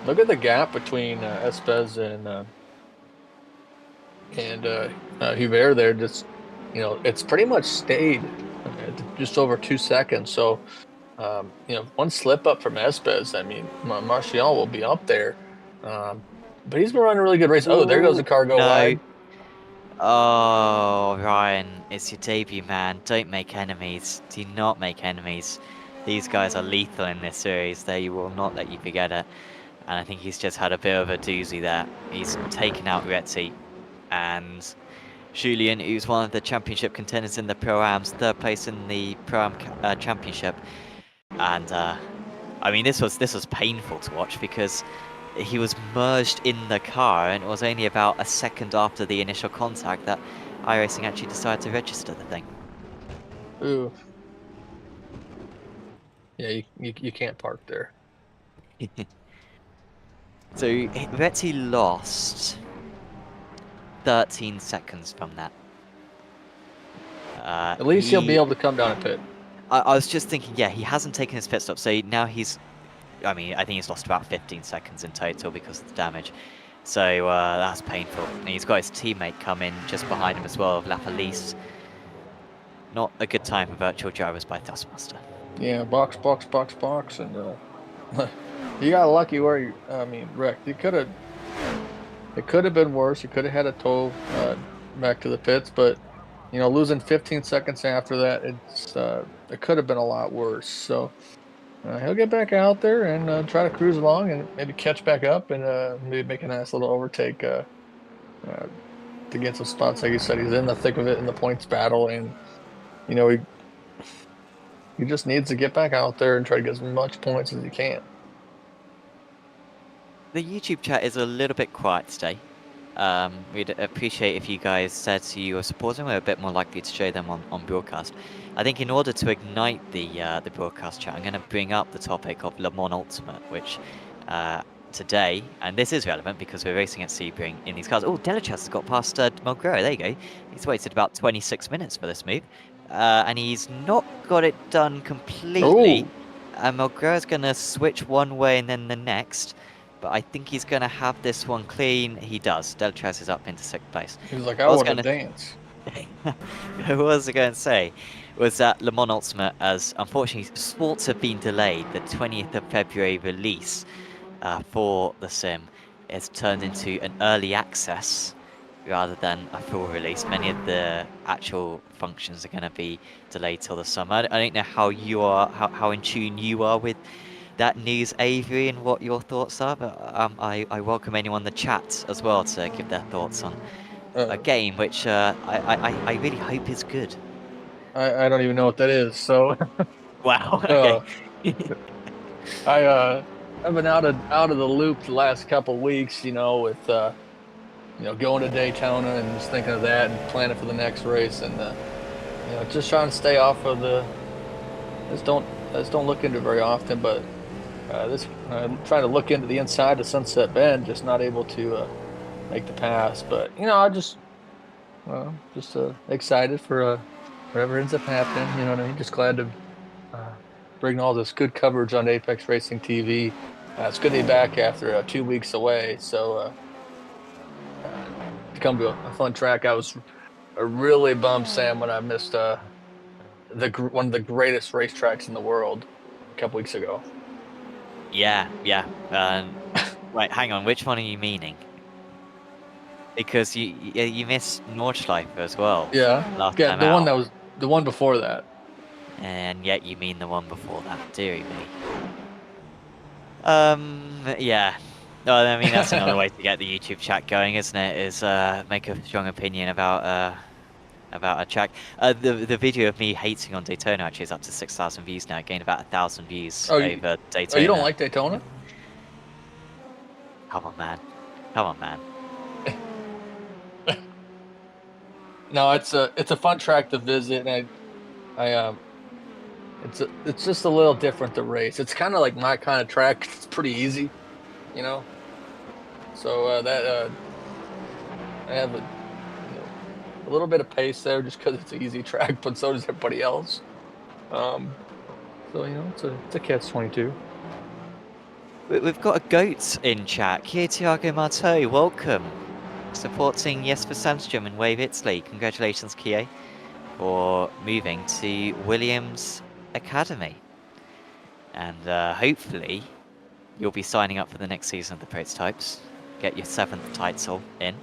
look at the gap between Espez and Hubert there. Just it's pretty much stayed just over 2 seconds. So one slip up from Espez, I mean, Martial will be up there. But he's been running a really good race. Oh, there goes the car go wide. Oh, Ryan, it's your debut, man. Don't make enemies. Do not make enemies. These guys are lethal in this series. They will not let you forget it. And I think he's just had a bit of a doozy there. He's taken out Retzi and Julian, who's one of the championship contenders in the Pro-Ams, 3rd place in the Pro-Am championship. And I mean, this was painful to watch because he was merged in the car, and it was only about a second after the initial contact that iRacing actually decided to register the thing. Ooh. Yeah, you can't park there. So Retzi lost 13 seconds from that. At least he'll be able to come down and pit. I was just thinking, yeah, he hasn't taken his pit stop, so now I think he's lost about 15 seconds in total because of the damage. So that's painful. And he's got his teammate come in just behind him as well, Lapalisse. Not a good time for virtual drivers by Thrustmaster. Yeah, box, and you got lucky where you, wrecked. It could have been worse. You could have had a tow back to the pits, but losing 15 seconds after that, it could have been a lot worse. So he'll get back out there and try to cruise along and maybe catch back up and maybe make a nice little overtake to get some spots. Like you said, he's in the thick of it in the points battle, and he just needs to get back out there and try to get as much points as he can. The YouTube chat is a little bit quiet today. We'd appreciate if you guys said you were supporting. We're a bit more likely to show them on broadcast. I think in order to ignite the broadcast chat, I'm going to bring up the topic of Le Mans Ultimate, which today, and this is relevant because we're racing at Sebring in these cars. Oh, Delichas has got past Mulgrew. There you go. He's waited about 26 minutes for this move. And he's not got it done completely. And Mulgrew is going to switch one way and then the next. But I think he's going to have this one clean. He does. Deltraz is up into 6th place. He was like, I want to dance. What was I going to say? Was that Le Mans Ultimate, as unfortunately sports have been delayed, the 20th of February release for the sim is turned into an early access rather than a full release. Many of the actual functions are going to be delayed till the summer. I don't know how you are, how in tune you are with that news, Avery, and what your thoughts are, but I welcome anyone in the chat as well to give their thoughts on a game which I really hope is good. I don't even know what that is, so wow. Okay. I've been out of the loop the last couple of weeks, with going to Daytona and just thinking of that and planning for the next race, and just trying to stay off of the. Just don't look into it very often, but trying to look into the inside of Sunset Bend, just not able to make the pass. But just excited for whatever ends up happening. You know what I mean? Just glad to bring all this good coverage on Apex Racing TV. It's good to be back after 2 weeks away. So to come to a fun track, I was really bummed, Sam, when I missed one of the greatest racetracks in the world a couple weeks ago. Yeah. Right, hang on. Which one are you meaning? Because you missed Nordschleife as well. Yeah, Last yeah, time the one out. that was the one before that. And yet you mean the one before that, dearie me. Yeah. No, I mean that's another way to get the YouTube chat going, isn't it? Is make a strong opinion about a track. The video of me hating on Daytona actually is up to 6,000 views now. It gained about 1,000 views over Daytona. Oh, you don't like Daytona? Come on, man. Come on, man. No, it's a fun track to visit, and it's just a little different to race. It's kind of like my kind of track. It's pretty easy, you know. So I have a little bit of pace there just because it's an easy track, but so does everybody else. So it's a catch-22. We've got a goat in chat. Here, Tiago Marteau, welcome. Supporting Jesper Sandström in Wave Italy. Congratulations, Kie, for moving to Williams Academy. And hopefully, you'll be signing up for the next season of the Prototypes. Get your 7th title in.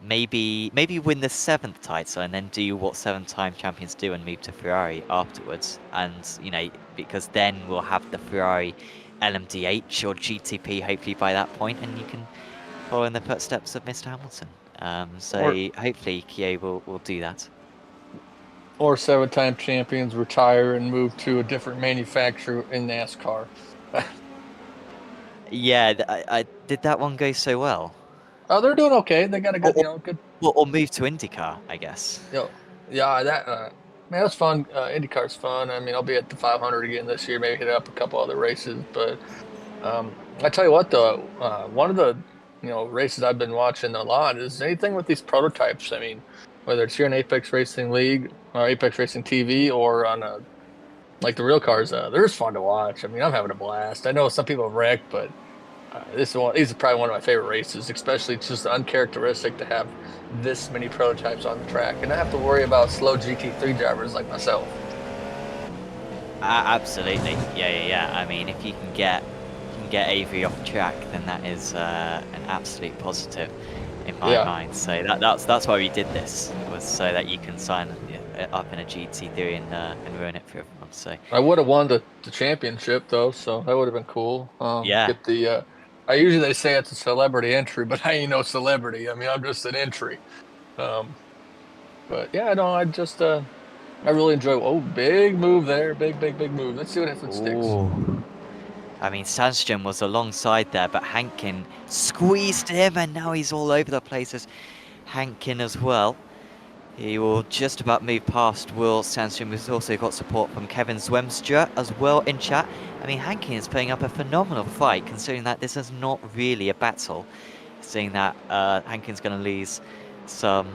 Maybe win the 7th title and then do what 7-time champions do and move to Ferrari afterwards. And, because then we'll have the Ferrari LMDH or GTP hopefully by that point, and you can follow in the footsteps of Mr. Hamilton. Hopefully Kie will do that. Or 7-time champions retire and move to a different manufacturer in NASCAR. Yeah, I did that one go so well? Oh, they're doing okay. They got a good, good. Or move to IndyCar, I guess. Yeah, that man, that's fun. IndyCar's fun. I mean, I'll be at the 500 again this year. Maybe hit up a couple other races. But I tell you what, though, one of the races I've been watching a lot is anything with these prototypes. I mean, whether it's here in Apex Racing League or Apex Racing TV or on like the real cars, they're just fun to watch. I mean, I'm having a blast. I know some people wreck, but these are probably one of my favorite races, especially it's just uncharacteristic to have this many prototypes on the track and not have to worry about slow GT3 drivers like myself. Absolutely. Yeah. I mean, if you can get Avery off track, then that is an absolute positive in my mind. So that's why we did this, was so that you can sign up in a GT3 and ruin it for everyone. So I would have won the championship though, so that would have been cool. Get the usually they say it's a celebrity entry, but I ain't no celebrity. I mean, I'm just an entry. But yeah, no, I really enjoy. Oh, big move there, big move. Let's see what if it sticks. I mean, Sandström was alongside there, but Hankin squeezed him, and now he's all over the place. Hankin as well. He will just about move past Will Sandström, who's also got support from Kevin Zwemstra as well in chat. I mean, Hankin is putting up a phenomenal fight, considering that this is not really a battle. Seeing that Hankin's going to lose some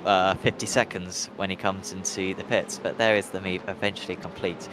50 seconds when he comes into the pits. But there is the move eventually complete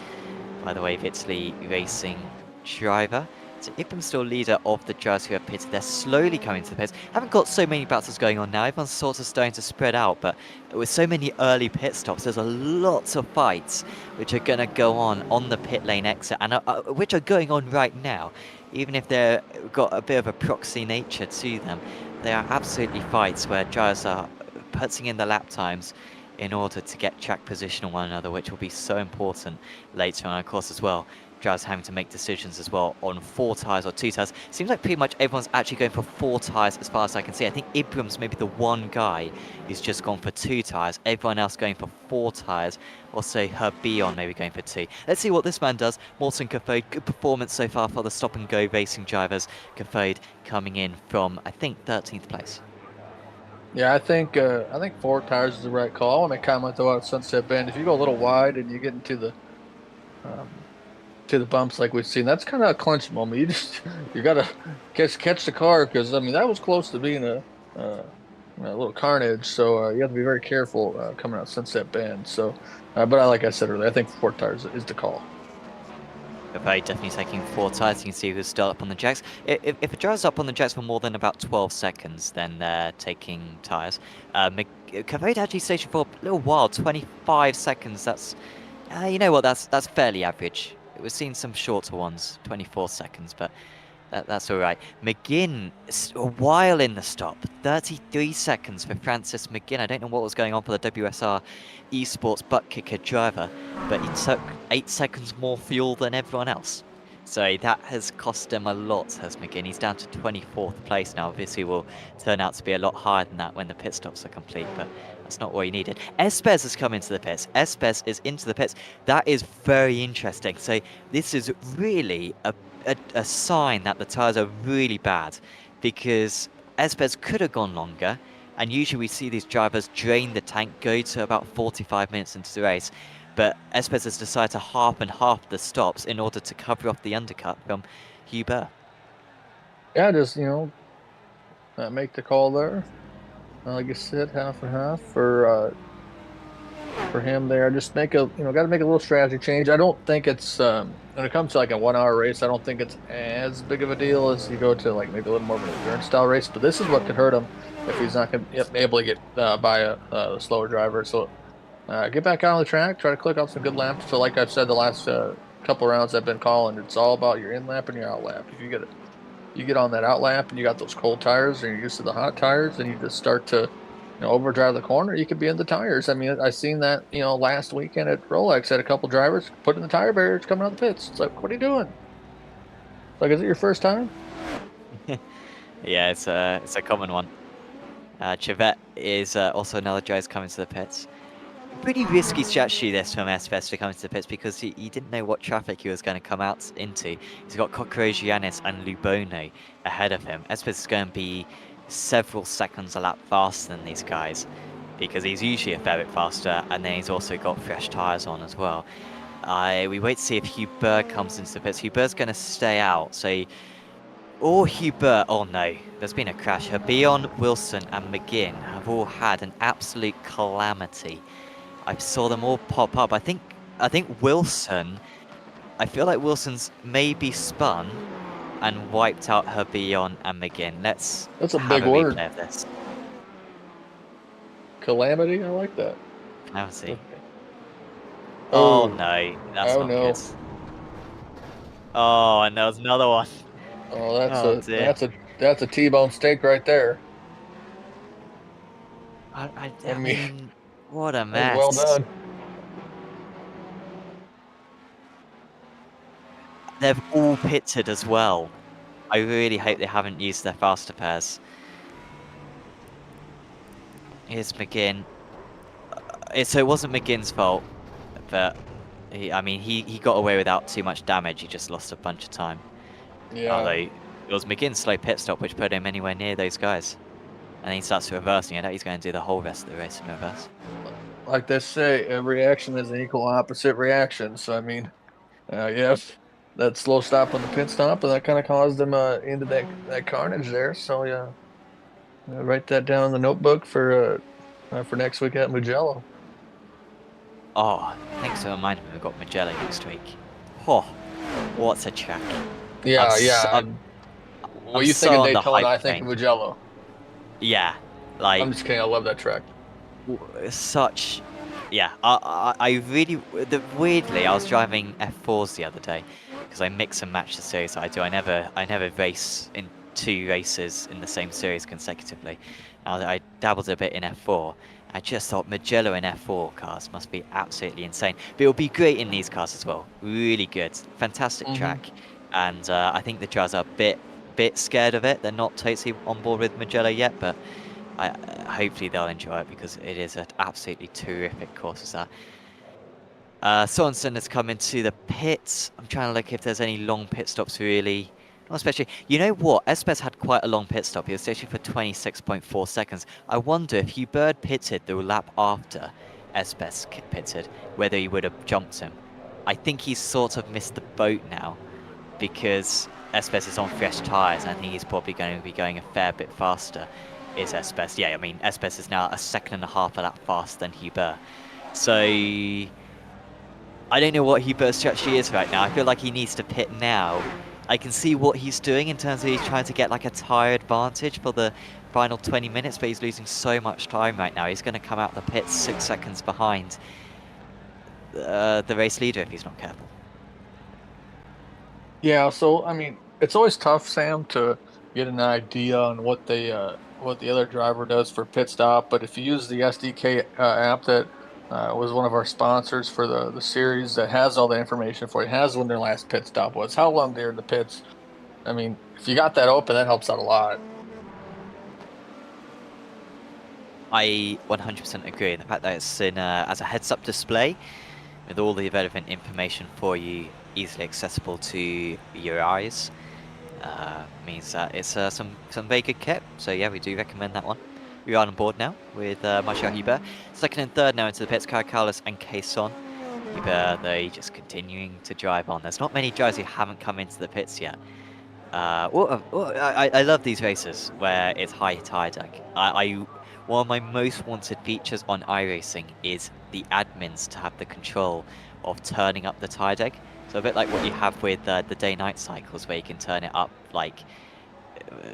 by the Wave Italy Racing driver. So Ibram's still leader of the drivers who have pitted. They're slowly coming to the pits. Haven't got so many battles going on now. Everyone's sort of starting to spread out, but with so many early pit stops, there's a lot of fights which are going to go on the pit lane exit, and which are going on right now. Even if they've got a bit of a proxy nature to them, they are absolutely fights where drivers are putting in the lap times in order to get track position on one another, which will be so important later on, of course, as well. Drivers having to make decisions as well on 4 tyres or 2 tyres. Seems like pretty much everyone's actually going for 4 tyres as far as I can see. I think Ibram's maybe the one guy who's just gone for 2 tyres. Everyone else going for 4 tyres. Also Herbion maybe going for 2. Let's see what this man does. Morton Caffode, good performance so far for the stop and go racing drivers. Caffode coming in from, I think, 13th place. Yeah, I think 4 tyres is the right call. I want to comment though on Sunset Bend. If you go a little wide and you get into the bumps like we've seen, that's kind of a clinch moment. You gotta catch the car, because I mean that was close to being a a little carnage. So you have to be very careful coming out Sunset Bend. So, but like I said earlier, I think 4 tires is the call. Very definitely taking 4 tires. You can see who's still up on the jacks. If a driver's up on the jacks for more than about 12 seconds, then they're taking tires. Kavade actually stationed for a little while, 25 seconds. That's, you know what, that's fairly average. We've seen some shorter ones, 24 seconds, but that's all right. McGinn, a while in the stop, 33 seconds for Francis McGinn. I don't know what was going on for the WSR esports butt kicker driver, but he took 8 seconds more fuel than everyone else. So that has cost him a lot, has McGinn. He's down to 24th place now. Obviously, will turn out to be a lot higher than that when the pit stops are complete, but that's not what he needed. Espes has come into the pits. Espes is into the pits. That is very interesting. So this is really a sign that the tyres are really bad, because Espes could have gone longer, and usually we see these drivers drain the tank, go to about 45 minutes into the race, but Espes has decided to half and half the stops in order to cover off the undercut from Huber. Yeah, just make the call there. Like I said, half and half for him there. Just make got to make a little strategy change. I don't think it's when it comes to like a 1 hour race, I don't think it's as big of a deal as you go to like maybe a little more of an endurance style race. But this is what could hurt him if he's not going to be able to get by a slower driver. So get back out on the track, try to click off some good laps. So like I've said the last couple rounds I've been calling, it's all about your in lap and your out lap. If you get on that out lap and you got those cold tires and you're used to the hot tires, and you just start to overdrive the corner, you could be in the tires. I mean, I seen that, last weekend at Rolex, had a couple drivers putting the tire barriers coming out the pits. It's like, what are you doing? Like, is it your first time? Yeah, it's a common one. Chivette is also another driver coming to the pits. Pretty risky strategy this from Espes to come into the pits, because he didn't know what traffic he was going to come out into. He's got Cockrogianis and Lubono ahead of him. Espes is going to be several seconds a lap faster than these guys, because he's usually a fair bit faster, and then he's also got fresh tyres on as well. We wait to see if Hubert comes into the pits. Hubert's going to stay out, so... Or Hubert... Oh no, there's been a crash. Herbion, Wilson and McGinn have all had an absolute calamity. I saw them all pop up. I think Wilson... I feel like Wilson's maybe spun and wiped out Herbion and McGinn. That's a big word. Replay of this. Calamity? I like that. Calamity. Okay. Oh no, that's not good. Oh, and there's another one. Oh, that's a T-bone steak right there. I mean, what a mess. Well done. They've all pitted as well. I really hope they haven't used their faster pairs. Here's McGinn. So it wasn't McGinn's fault, but he got away without too much damage. He just lost a bunch of time. Yeah. Although it was McGinn's slow pit stop which put him anywhere near those guys. And then he starts reversing it. He's going to do the whole rest of the race in reverse. Like they say, every action is an equal opposite reaction. So, I mean, yes, that slow stop on the pit stop, and that kind of caused them into that carnage there. So, yeah, write that down in the notebook for next week at Mugello. Oh, thanks for reminding me we've got Mugello next week. Oh, what a track. Yeah, well, you think of Daytona, I think of Mugello. Yeah, like... I'm just kidding, I love that track. Such... Yeah, I really... Weirdly, I was driving F4s the other day, because I mix and match the series I do. I never race in 2 races in the same series consecutively. I dabbled a bit in F4. I just thought Mugello in F4 cars must be absolutely insane. But it'll be great in these cars as well. Really good. Fantastic track. And I think the drivers are a bit scared of it. They're not totally on board with Mugello yet, but hopefully they'll enjoy it, because it is an absolutely terrific course as that. Sorensen has come into the pits. I'm trying to look if there's any long pit stops really. Not especially. You know what? Espes had quite a long pit stop. He was stationed for 26.4 seconds. I wonder if Hubert pitted the lap after Espes pitted, whether he would have jumped him. I think he's sort of missed the boat now, because Espes is on fresh tyres, and I think he's probably going to be going a fair bit faster. is Espes. Yeah, I mean, Espes is now a second and a half a lap faster than Hubert. So I don't know what Hubert's strategy is right now. I feel like he needs to pit now. I can see what he's doing in terms of he's trying to get like a tyre advantage for the final 20 minutes, but he's losing so much time right now. He's going to come out the pits 6 seconds behind the race leader if he's not careful. Yeah, so I mean, it's always tough, Sam, to get an idea on what the other driver does for pit stop. But if you use the SDK app that was one of our sponsors for the series, that has all the information for you, has when their last pit stop was, how long they're in the pits. I mean, if you got that open, that helps out a lot. I 100% agree. The fact that it's in as a heads-up display with all the relevant information for you easily accessible to your eyes means that it's some very good kit. So yeah, we do recommend that one. We are on board now with Marshall Hubert. Second and third now into the pits, Caracalus and Caisson. Hubert, they just continuing to drive on. There's not many drivers who haven't come into the pits yet. I love these races where it's high tire deck. One of my most wanted features on iRacing is the admins to have the control of turning up the tire deck. So a bit like what you have with the day-night cycles, where you can turn it up, like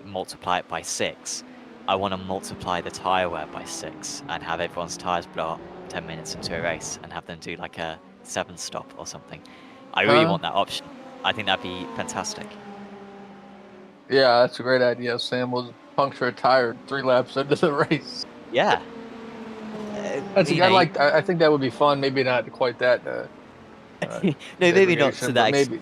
multiply it by 6. I want to multiply the tire wear by 6 and have everyone's tires blow up 10 minutes into a race and have them do like a 7 stop or something. I really want that option. I think that'd be fantastic. Yeah, that's a great idea. Sam was puncture a tire 3 laps into the race. Yeah. I think that would be fun. Maybe not quite that. No, maybe not to that extent.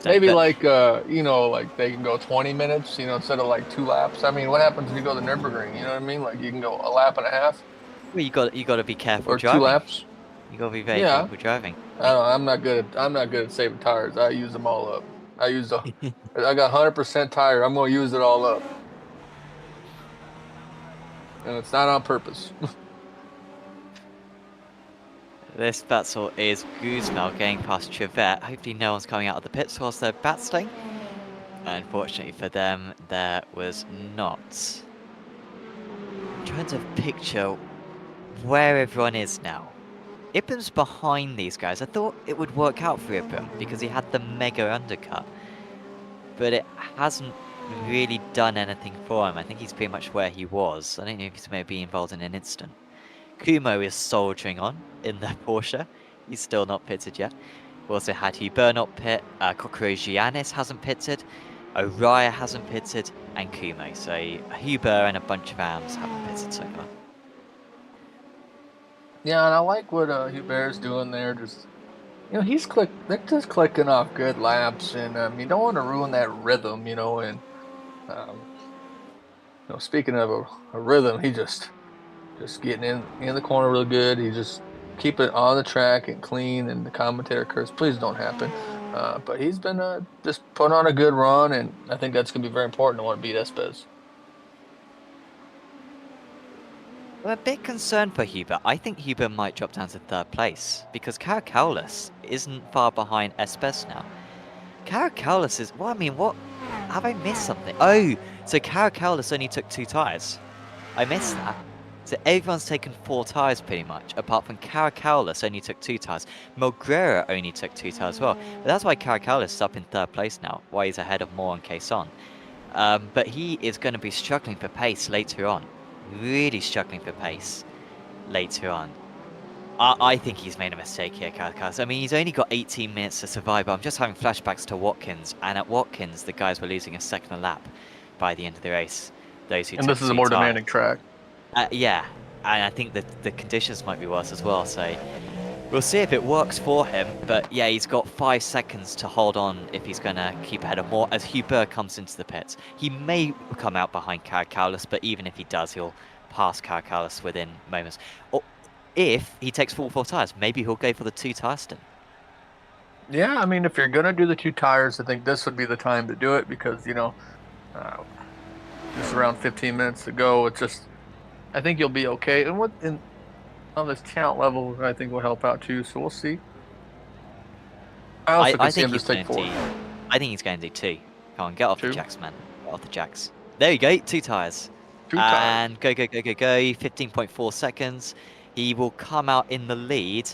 Maybe like like they can go 20 minutes, instead of like 2 laps. I mean, what happens if you go to Nürburgring? You know what I mean? Like you can go a lap and a half. Well, you got to be careful or driving. 2 laps. You got to be very careful driving. I don't know, I'm not good at saving tires. I use them all up. I got 100% tire. I'm gonna use it all up, and it's not on purpose. This battle is Guzmel getting past Trevette. Hopefully no one's coming out of the pits whilst they're battling. Unfortunately for them, there was not. I'm trying to picture where everyone is now. Ibram's behind these guys. I thought it would work out for Ibram because he had the mega undercut. But it hasn't really done anything for him. I think he's pretty much where he was. I don't know if he's maybe involved in an incident. Kumo is soldiering on in the Porsche. He's still not pitted yet. We also had Hubert not pit, Giannis hasn't pitted, Oriya hasn't pitted, and Kumo. So Hubert and a bunch of AMs haven't pitted so far. Yeah, and I like what Hubert's doing there. Just they're just clicking off good laps, and you don't want to ruin that rhythm, and speaking of a rhythm, he just getting in the corner real good. He just keep it on the track and clean, and the commentator curse, please don't happen. But he's been just putting on a good run, and I think that's going to be very important to want to beat Espes. I'm a bit concerned for Hubert. I think Hubert might drop down to 3rd place because Caracalus isn't far behind Espes now. Caracalus is... what? Have I missed something? Oh, so Caracalus only took 2 tyres. I missed that. So everyone's taken 4 tyres pretty much, apart from Caracalus only took 2 tyres. Melgrera only took 2 tyres as well. But that's why Caracalus is up in 3rd place now, why he's ahead of Moore and Caisson. But he is going to be struggling for pace later on. Really struggling for pace later on. I think he's made a mistake here, Caracalus. I mean, he's only got 18 minutes to survive, but I'm just having flashbacks to Watkins. And at Watkins, the guys were losing a second a lap by the end of the race. Those who and this is a more demanding track. Yeah, and I think that the conditions might be worse as well, so we'll see if it works for him. But yeah, he's got 5 seconds to hold on if he's going to keep ahead of Moore as Hubert comes into the pits. He may come out behind Caracalus, but even if he does, he'll pass Caracalus within moments. Or if he takes full 4 tyres, maybe he'll go for the 2 tyre stint. Yeah, I mean, if you're going to do the 2 tyres, I think this would be the time to do it because, just around 15 minutes to go, it's just... I think you'll be okay, and on this talent level, I think will help out too. So we'll see. I think he's going to do. I think he's going to do 2. Come on, get off 2? The jacks, man. Get off the jacks. There you go, 2 tyres. 2 tires. And go, 15.4 seconds. He will come out in the lead.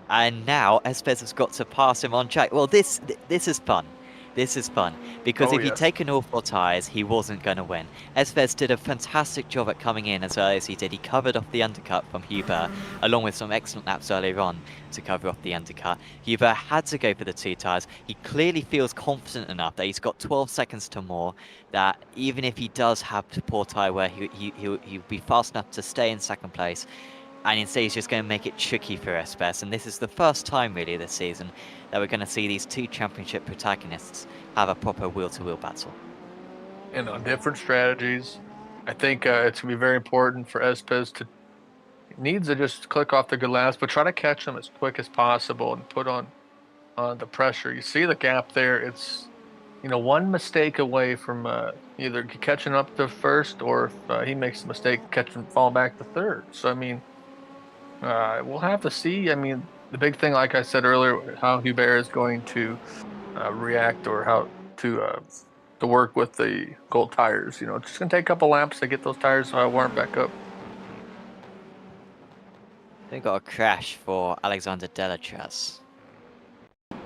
And now Espes has got to pass him on track. Well, this is fun. This is fun. Because Oh, if he'd yes. taken all 4 tyres, he wasn't going to win. Espes did a fantastic job at coming in as early as he did. He covered off the undercut from Hubert, along with some excellent laps earlier on to cover off the undercut. Hubert had to go for the 2 tyres. He clearly feels confident enough that he's got 12 seconds to more, that even if he does have a poor tyre wear, he'll be fast enough to stay in 2nd place. And instead he's just going to make it tricky for Espes. And this is the first time really this season that we're going to see these 2 championship protagonists have a proper wheel-to-wheel battle. And on different strategies. I think it's going to be very important for Espes to needs to just click off the good laps, but try to catch them as quick as possible and put on the pressure. You see the gap there. It's, you know, one mistake away from either catching up to first, or if he makes a mistake, fall back to third. So, I mean, we'll have to see. I mean, the big thing, like I said earlier, how Hubert is going to react, or how to work with the gold tires. You know, it's just going to take a couple laps to get those tires warmed back up. They got a crash for Alexander Delatraz.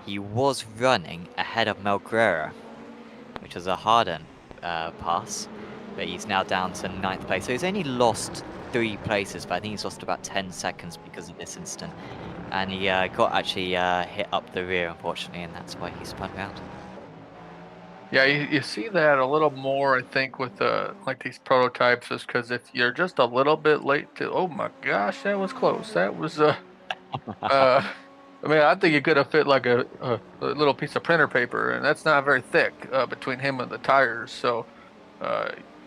He was running ahead of Melgrera, which was a harder pass, but he's now down to 9th place. So he's only lost 3 places, but I think he's lost about 10 seconds because of this incident. And he got actually hit up the rear, unfortunately, and that's why he spun around. Yeah, you see that a little more, I think, with like these prototypes, is because if you're just a little bit late to, oh my gosh, that was close. That was I mean, I think you could have fit like a little piece of printer paper, and that's not very thick between him and the tires. So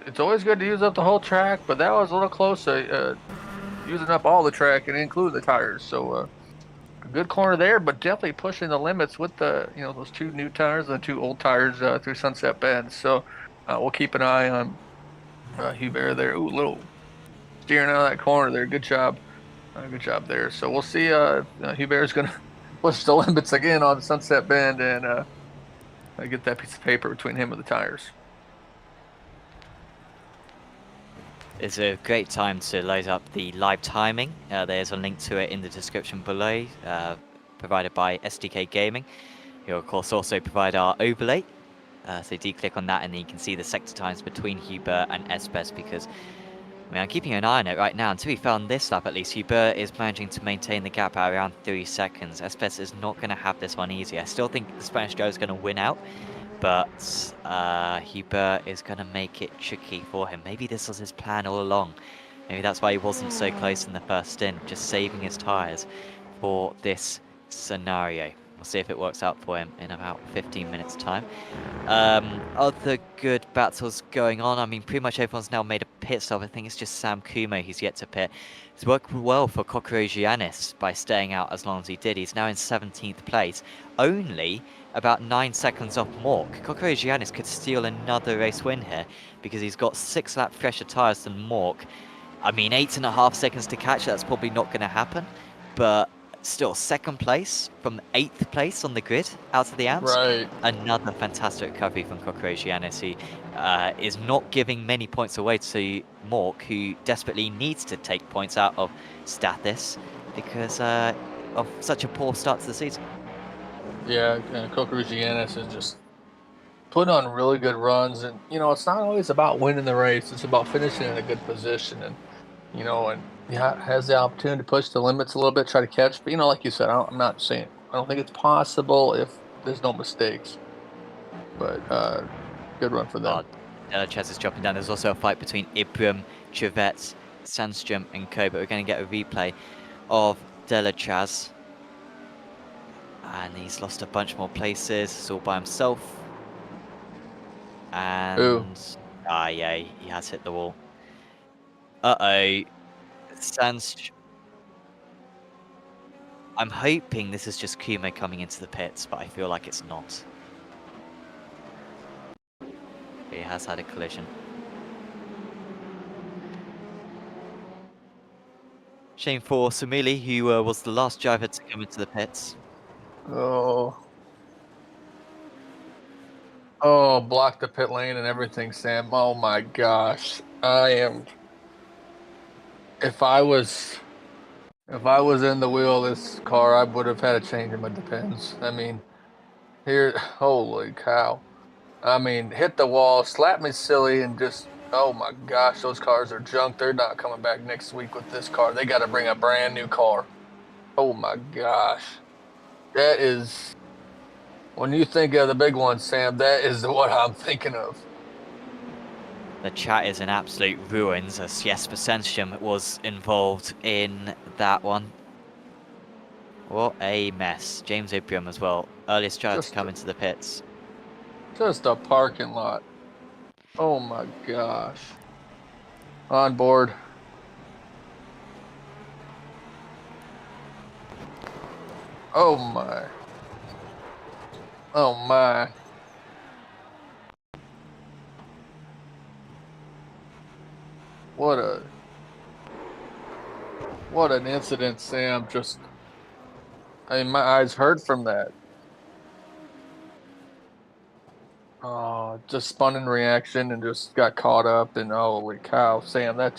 it's always good to use up the whole track, but that was a little close to using up all the track and include the tires. So a good corner there, but definitely pushing the limits with the, you know, those 2 new tires and 2 old tires through Sunset Bend. So we'll keep an eye on Hubert there. Ooh, little steering out of that corner there. Good job. Good job there. So we'll see. Hubert's going to push the limits again on Sunset Bend and get that piece of paper between him and the tires. It's a great time to load up the live timing. There's a link to it in the description below, provided by SDK Gaming. You'll of course also provide our overlay. So do click on that and then you can see the sector times between Hubert and Espes, because I mean, I'm keeping an eye on it right now. Until we found this lap, at least, Hubert is managing to maintain the gap at around 3 seconds. Espes is not going to have this one easy. I still think the Spanish Joe is going to win out, but Hubert is going to make it tricky for him. Maybe this was his plan all along. Maybe that's why he wasn't so close in the first stint, just saving his tyres for this scenario. We'll see if it works out for him in about 15 minutes time. Other good battles going on. I mean, pretty much everyone's now made a pit stop. I think it's just Sam Kumo who's yet to pit. It's worked well for Kokorogiannis by staying out as long as he did. He's now in 17th place, only about 9 seconds off Mork. Kokorogiannis could steal another race win here because he's got 6 lap fresher tyres than Mork. I mean, 8.5 seconds to catch, that's probably not going to happen, but still, 2nd place from 8th place on the grid out of the outs. Right. Another fantastic recovery from Kokorogiannis, who is not giving many points away to Mork, who desperately needs to take points out of Stathis because of such a poor start to the season. Yeah, Kokorogiannis is just putting on really good runs, and you know, it's not always about winning the race; it's about finishing in a good position, and you know, and has the opportunity to push the limits a little bit, try to catch. But you know, like you said, I'm not saying I don't think it's possible if there's no mistakes. But good run for them. Delatraz is dropping down. There's also a fight between Ibram, Chivette, Sandstrom, and Kobe. We're going to get a replay of Delatraz. And he's lost a bunch more places. It's all by himself. And yeah, he has hit the wall. Uh-oh. I'm hoping this is just Kumo coming into the pits, but I feel like it's not. He has had a collision. Shame for Sumili, who was the last driver to come into the pits. Oh, Oh, block the pit lane and everything, Sam. Oh my gosh. I am. If I was in the wheel of this car, I would have had a change in my depends. I mean, here, holy cow. I mean, hit the wall, slap me silly, and just, oh my gosh, those cars are junk. They're not coming back next week with this car. They got to bring a brand new car. Oh my gosh. That is, when you think of the big one, Sam, that is what I'm thinking of. The chat is in absolute ruins as Jesper Senstrom was involved in that one. What a mess. James Ibrahim as well. Earliest driver to come into the pits. Just a parking lot. Oh my gosh. On board. Oh my. Oh my. What an incident, Sam. Just, I mean, my eyes hurt from that. Oh, just spun in reaction and just got caught up, and holy cow, Sam, man.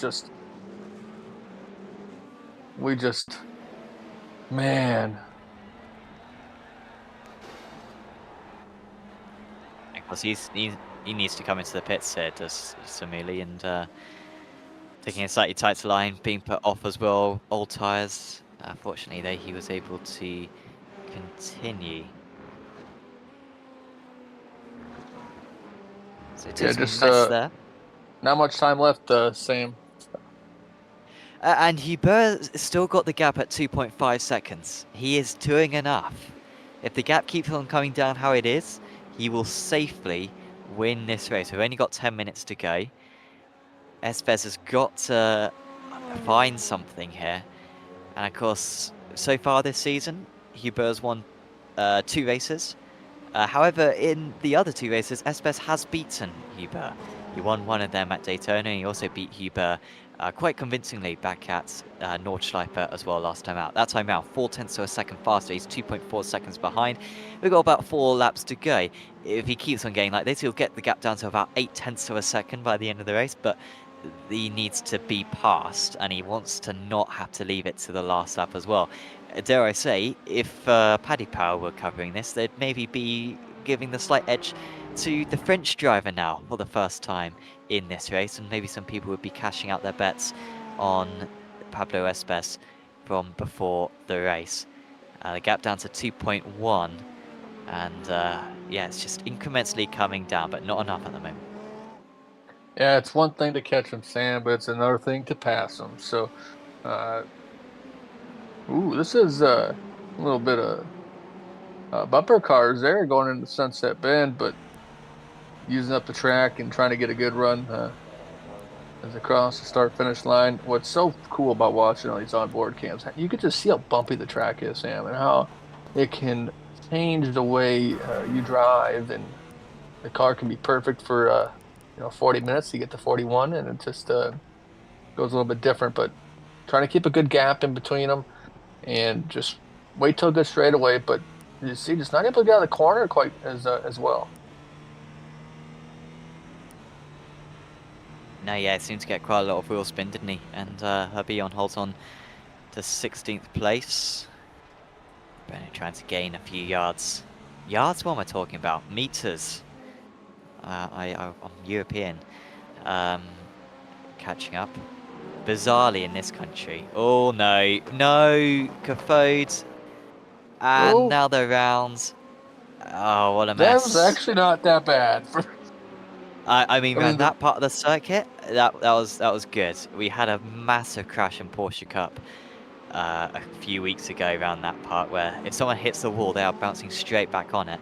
Because he needs to come into the pits here, does Samuli, and taking a slightly tighter line, being put off as well. Old tyres. Fortunately, he was able to continue. So it took some mess there. Not much time left, Sam. And Hubert still got the gap at 2.5 seconds. He is doing enough. If the gap keeps on coming down how it is, he will safely win this race. We've only got 10 minutes to go. Espes has got to find something here. And of course, so far this season, Hubert's won 2 races. However, in the other 2 races, Espes has beaten Hubert. He won one of them at Daytona, and he also beat Hubert quite convincingly back at Nordschleife as well last time out. That time out, 0.4 of a second faster. He's 2.4 seconds behind. We've got about 4 laps to go. If he keeps on going like this, he'll get the gap down to about 0.8 of a second by the end of the race, but he needs to be passed, and he wants to not have to leave it to the last lap as well. Dare I say, if Paddy Power were covering this, they'd maybe be giving the slight edge to the French driver now for the first time in this race, and maybe some people would be cashing out their bets on Pablo Espes from before the race. The gap down to 2.1, and yeah, it's just incrementally coming down, but not enough at the moment. Yeah, it's one thing to catch him, Sam, but it's another thing to pass him. So, this is a little bit of bumper cars there going into Sunset Bend, but using up the track and trying to get a good run as across the start-finish line. What's so cool about watching all these onboard cams, you can just see how bumpy the track is, Sam, and how it can change the way you drive, and the car can be perfect for 40 minutes to get to 41, and it just goes a little bit different. But trying to keep a good gap in between them and just wait till it goes straight away. But you see, just not able to get out of the corner quite as well. No, yeah, it seemed to get quite a lot of wheel spin, didn't he? And Herbie on holds on to 16th place. Brennan trying to gain a few yards. Yards? What am I talking about? Meters. I'm European. Catching up. Bizarrely in this country. Oh no. No! Cathode. And now they're round. Oh, what a mess. That was actually not that bad. I mean, around that part of the circuit, that was good. We had a massive crash in Porsche Cup a few weeks ago around that part, where if someone hits the wall, they are bouncing straight back on it,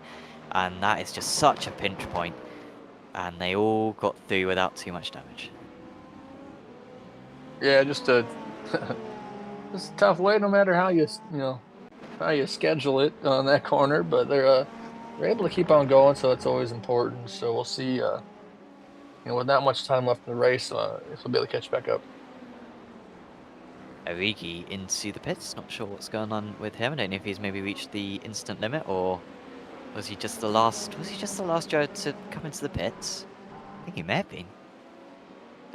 and that is just such a pinch point. And they all got through without too much damage. Yeah, just a tough way, no matter how you schedule it on that corner. But they're able to keep on going, so that's always important. So we'll see. With not much time left in the race, if we'll be able to catch back up. Origi into the pits. Not sure what's going on with him. I don't know if he's maybe reached the instant limit or Was he just the last? Was he just the last driver to come into the pits? I think he may have been.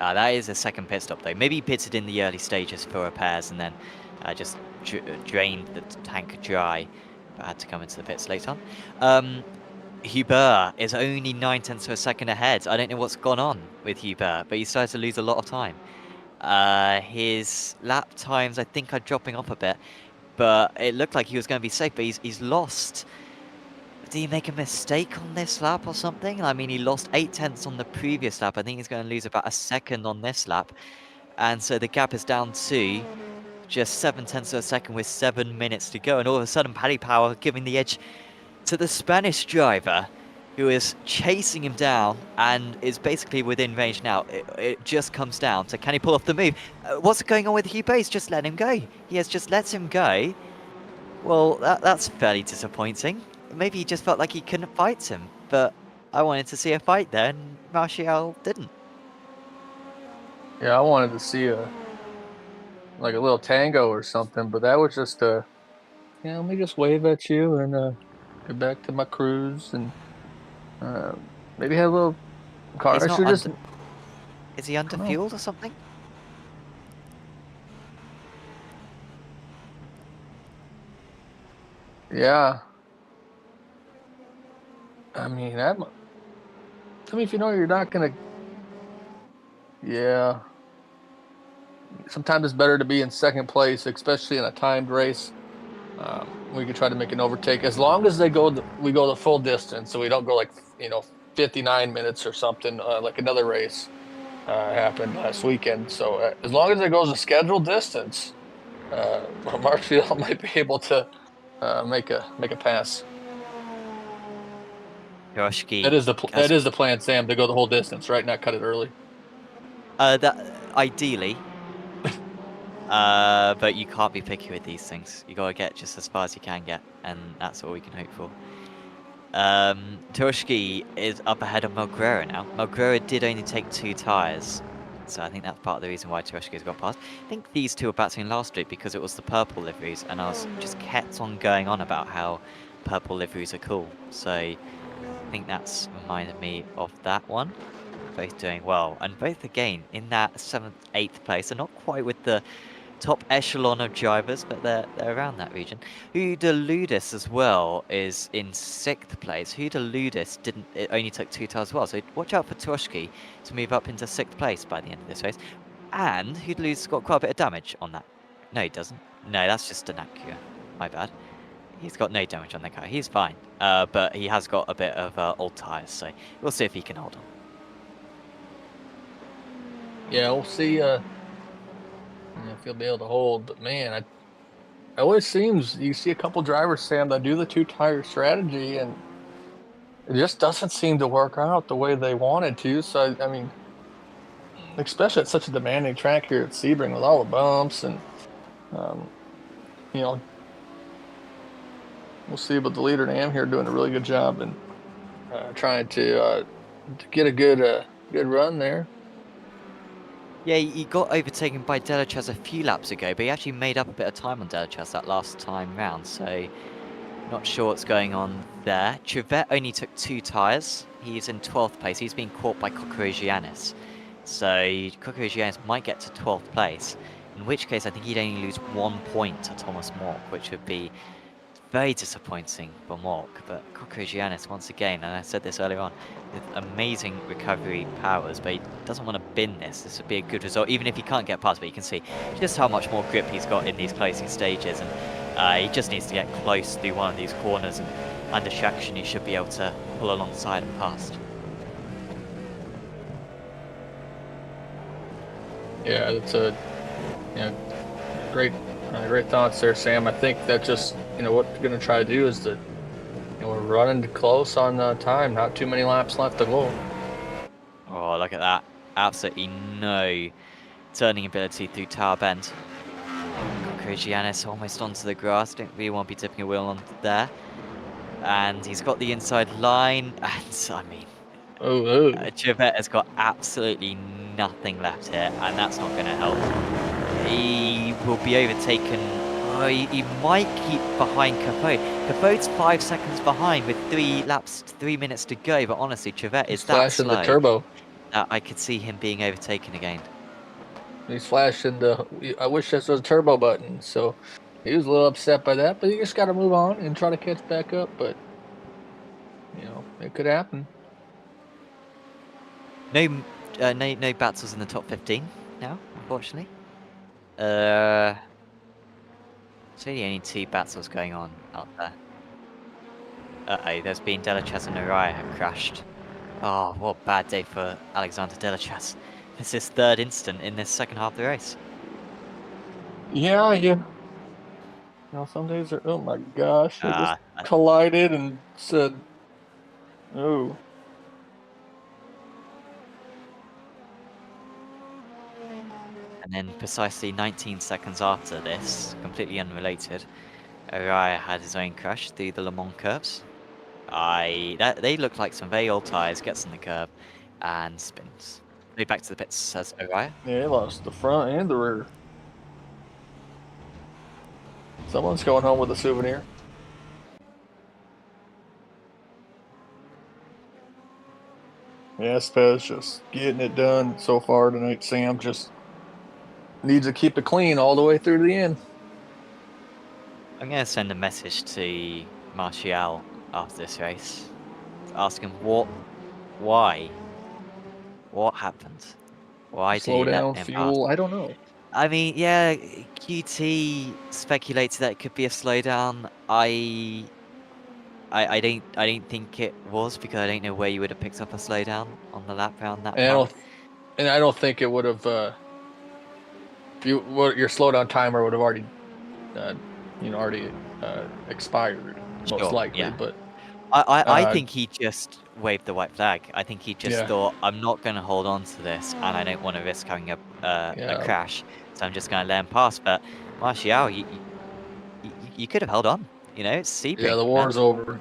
Ah, that is a second pit stop though. Maybe he pitted in the early stages for repairs and then just drained the tank dry, but had to come into the pits later on. Hubert is only 9/10 of a second ahead. I don't know what's gone on with Hubert, but he started to lose a lot of time. His lap times, I think, are dropping off a bit, but it looked like he was going to be safe, but he's lost. Did he make a mistake on this lap or something? I mean, he lost 8/10 on the previous lap. I think he's going to lose about a second on this lap. And so the gap is down to just 7/10 of a second with 7 minutes to go. And all of a sudden, Paddy Power giving the edge to the Spanish driver, who is chasing him down and is basically within range now. It just comes down to, can he pull off the move? What's going on with Hubert? He's just let him go. He has just let him go. Well, that's fairly disappointing. Maybe he just felt like he couldn't fight him, but I wanted to see a fight there, and Martial didn't. Yeah, I wanted to see like a little tango or something, but that was just let me just wave at you and get back to my cruise and maybe have a little car. Is he underfueled or something? Yeah. I mean, if you know you're not gonna. Yeah. Sometimes it's better to be in second place, especially in a timed race. We could try to make an overtake as long as we go the full distance, so we don't go like 59 minutes or something like another race happened last weekend. So as long as it goes a scheduled distance, Marshall might be able to make a pass. Hiroshiki. That is the plan, Sam, to go the whole distance, right? Not cut it early. That ideally. But you can't be picky with these things. You gotta get just as far as you can get, and that's all we can hope for. Hiroshiki is up ahead of Melguera now. Melguera did only take 2 tyres, so I think that's part of the reason why Hiroshiki has got past. I think these two were battling last week because it was the purple liveries, and I was just kept on going on about how purple liveries are cool. So I think that's reminded me of that one. Both doing well, and both again in that 7th, 8th place. They're not quite with the top echelon of drivers, but they're around that region. Huda Ludis as well is in 6th place. Huda Ludis it only took 2 tires as well, so watch out for Toshki to move up into 6th place by the end of this race. And Huda Ludis got quite a bit of damage on that. No, he doesn't. No, that's just an Acura. My bad. He's got no damage on that car. He's fine, but he has got a bit of old tires, so we'll see if he can hold on. Yeah, we'll see if he'll be able to hold. But man, it always seems you see a couple drivers, Sam, that do the 2-tire strategy, and it just doesn't seem to work out the way they wanted to. So I mean, especially at such a demanding track here at Sebring with all the bumps, and we'll see. But the leader Nam here doing a really good job and trying to get a good run there. Yeah, he got overtaken by Delachaz a few laps ago, but he actually made up a bit of time on Delachaz that last time round, so not sure what's going on there. Trevette only took 2 tyres. He's in 12th place. He's been caught by Kokorogiannis. So Kokorogiannis might get to 12th place, in which case I think he'd only lose 1 point to Thomas Mork, which would be very disappointing for Mork. But Kokorogiannis, once again, and I said this earlier on, with amazing recovery powers, but he doesn't want to bin this. This would be a good result, even if he can't get past, but you can see just how much more grip he's got in these closing stages, and he just needs to get close through one of these corners, and under traction he should be able to pull alongside and past. Yeah, that's a great thoughts there, Sam. I think that just what we're going to try to do is that we're running close on time. Not too many laps left to go. Oh, look at that! Absolutely no turning ability through Tower Bend. Kokorogiannis almost onto the grass. Don't really want to be tipping a wheel on there. And he's got the inside line. And I mean, Trevette has got absolutely nothing left here, and that's not going to help. He will be overtaken. Oh, he might keep behind Capote. Capote's 5 seconds behind with 3 minutes to go. But honestly, Trevette is that flashing the slow turbo. that I could see him being overtaken again. He's flashing the. I wish this was a turbo button. So he was a little upset by that, but you just got to move on and try to catch back up. But it could happen. No battles in the top 15 now, unfortunately. So the only 2 battles going on out there. Uh-oh, there's been Delachaz and Araya have crashed. Oh, what a bad day for Alexander Delachaz. It's his 3rd instant in this second half of the race. Yeah. Some days are. Oh my gosh! They just Ah, collided and said, "Oh." And then precisely 19 seconds after this, completely unrelated, Araya had his own crash through the Le Mans curves. They look like some very old tyres, gets in the curb and spins. Move back to the pits, says Araya. Yeah, he lost the front and the rear. Someone's going home with a souvenir. Yeah, Spez just getting it done so far tonight. Sam just needs to keep it clean all the way through to the end. I'm going to send a message to Martial after this race to ask him why? What happened? Why Slow did he down, let him fuel. pass? I don't know. I mean, yeah, QT speculated that it could be a slowdown. I don't think it was, because I don't know where you would have picked up a slowdown on the lap round that part. And I don't think it would have. Your slowdown timer would have already, expired most Sure, likely. yeah. But I think he just waved the white flag. I think he just Yeah. thought, I'm not going to hold on to this, and I don't want to risk having a crash, so I'm just going to let him pass. But Martial, you could have held on. It's Sebring. yeah, the war's over.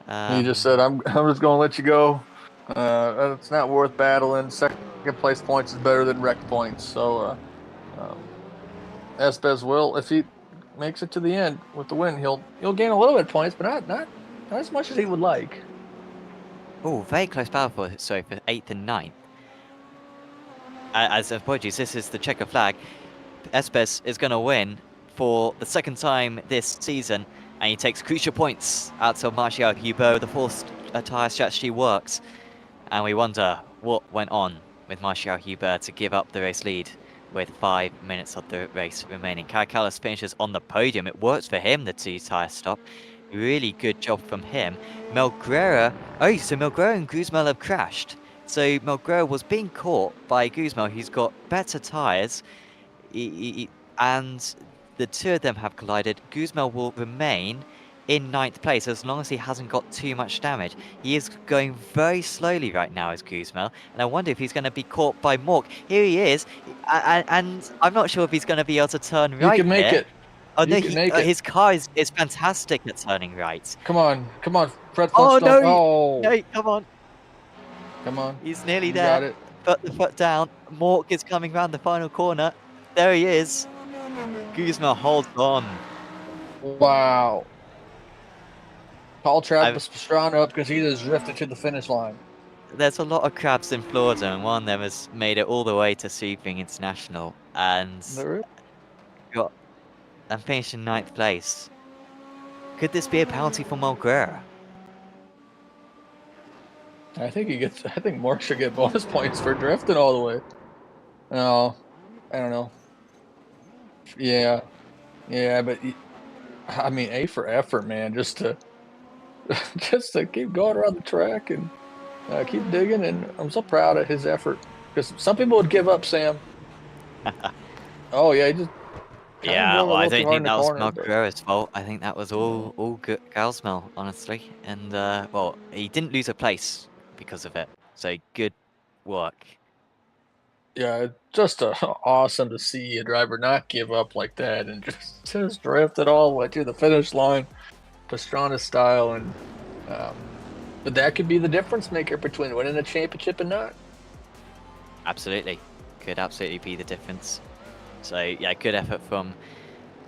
He just said, "I'm just going to let you go. It's not worth battling. Second place points is better than wreck points." So, Espez will, if he makes it to the end with the win, he'll gain a little bit of points, but not as much as he would like. Oh, very close battle for 8th and 9th. As apologies, this is the checker flag. Espez is going to win for the 2nd time this season, and he takes crucial points out of Martial Huber. The forced tyre strategy works, and we wonder what went on with Martial Huber to give up the race lead with 5 minutes of the race remaining. Caracallis finishes on the podium. It works for him, the 2 tyre stop. Really good job from him. Melguera, so Melguera and Guzmel have crashed. So Melguera was being caught by Guzmel, who's got better tyres, and the 2 of them have collided. Guzmel will remain in 9th place as long as he hasn't got too much damage. He is going very slowly right now as Guzmel, and I wonder if he's going to be caught by Mork. Here he is, and I'm not sure if he's going to be able to turn right. You can make it. Oh no, his car is fantastic at turning right. Come on, Fred. Oh no, no, come on. He's nearly You there. got it. Put the foot down. Mork is coming round the final corner. There he is. Guzmel holds on. Wow. Call Travis Pastrana up because he just drifted to the finish line. There's a lot of crabs in Florida, and one of them has made it all the way to Sebring International, and finished in 9th place. Could this be a penalty for Melguera? I think Mork should get bonus points for drifting all the way. No, I don't know. Yeah, but I mean, A for effort, man. Just to keep going around the track and keep digging. And I'm so proud of his effort, because some people would give up, Sam. Oh yeah, he just. Yeah, well, I don't think that was Melguera's fault. I think that was all good Guzmel, honestly. And well, he didn't lose a place because of it. So good work. Yeah, just awesome to see a driver not give up like that and just drift it all the way to the finish line, Pastrana style. And but that could be the difference maker between winning a championship and not. Absolutely, could absolutely be the difference. So yeah, good effort from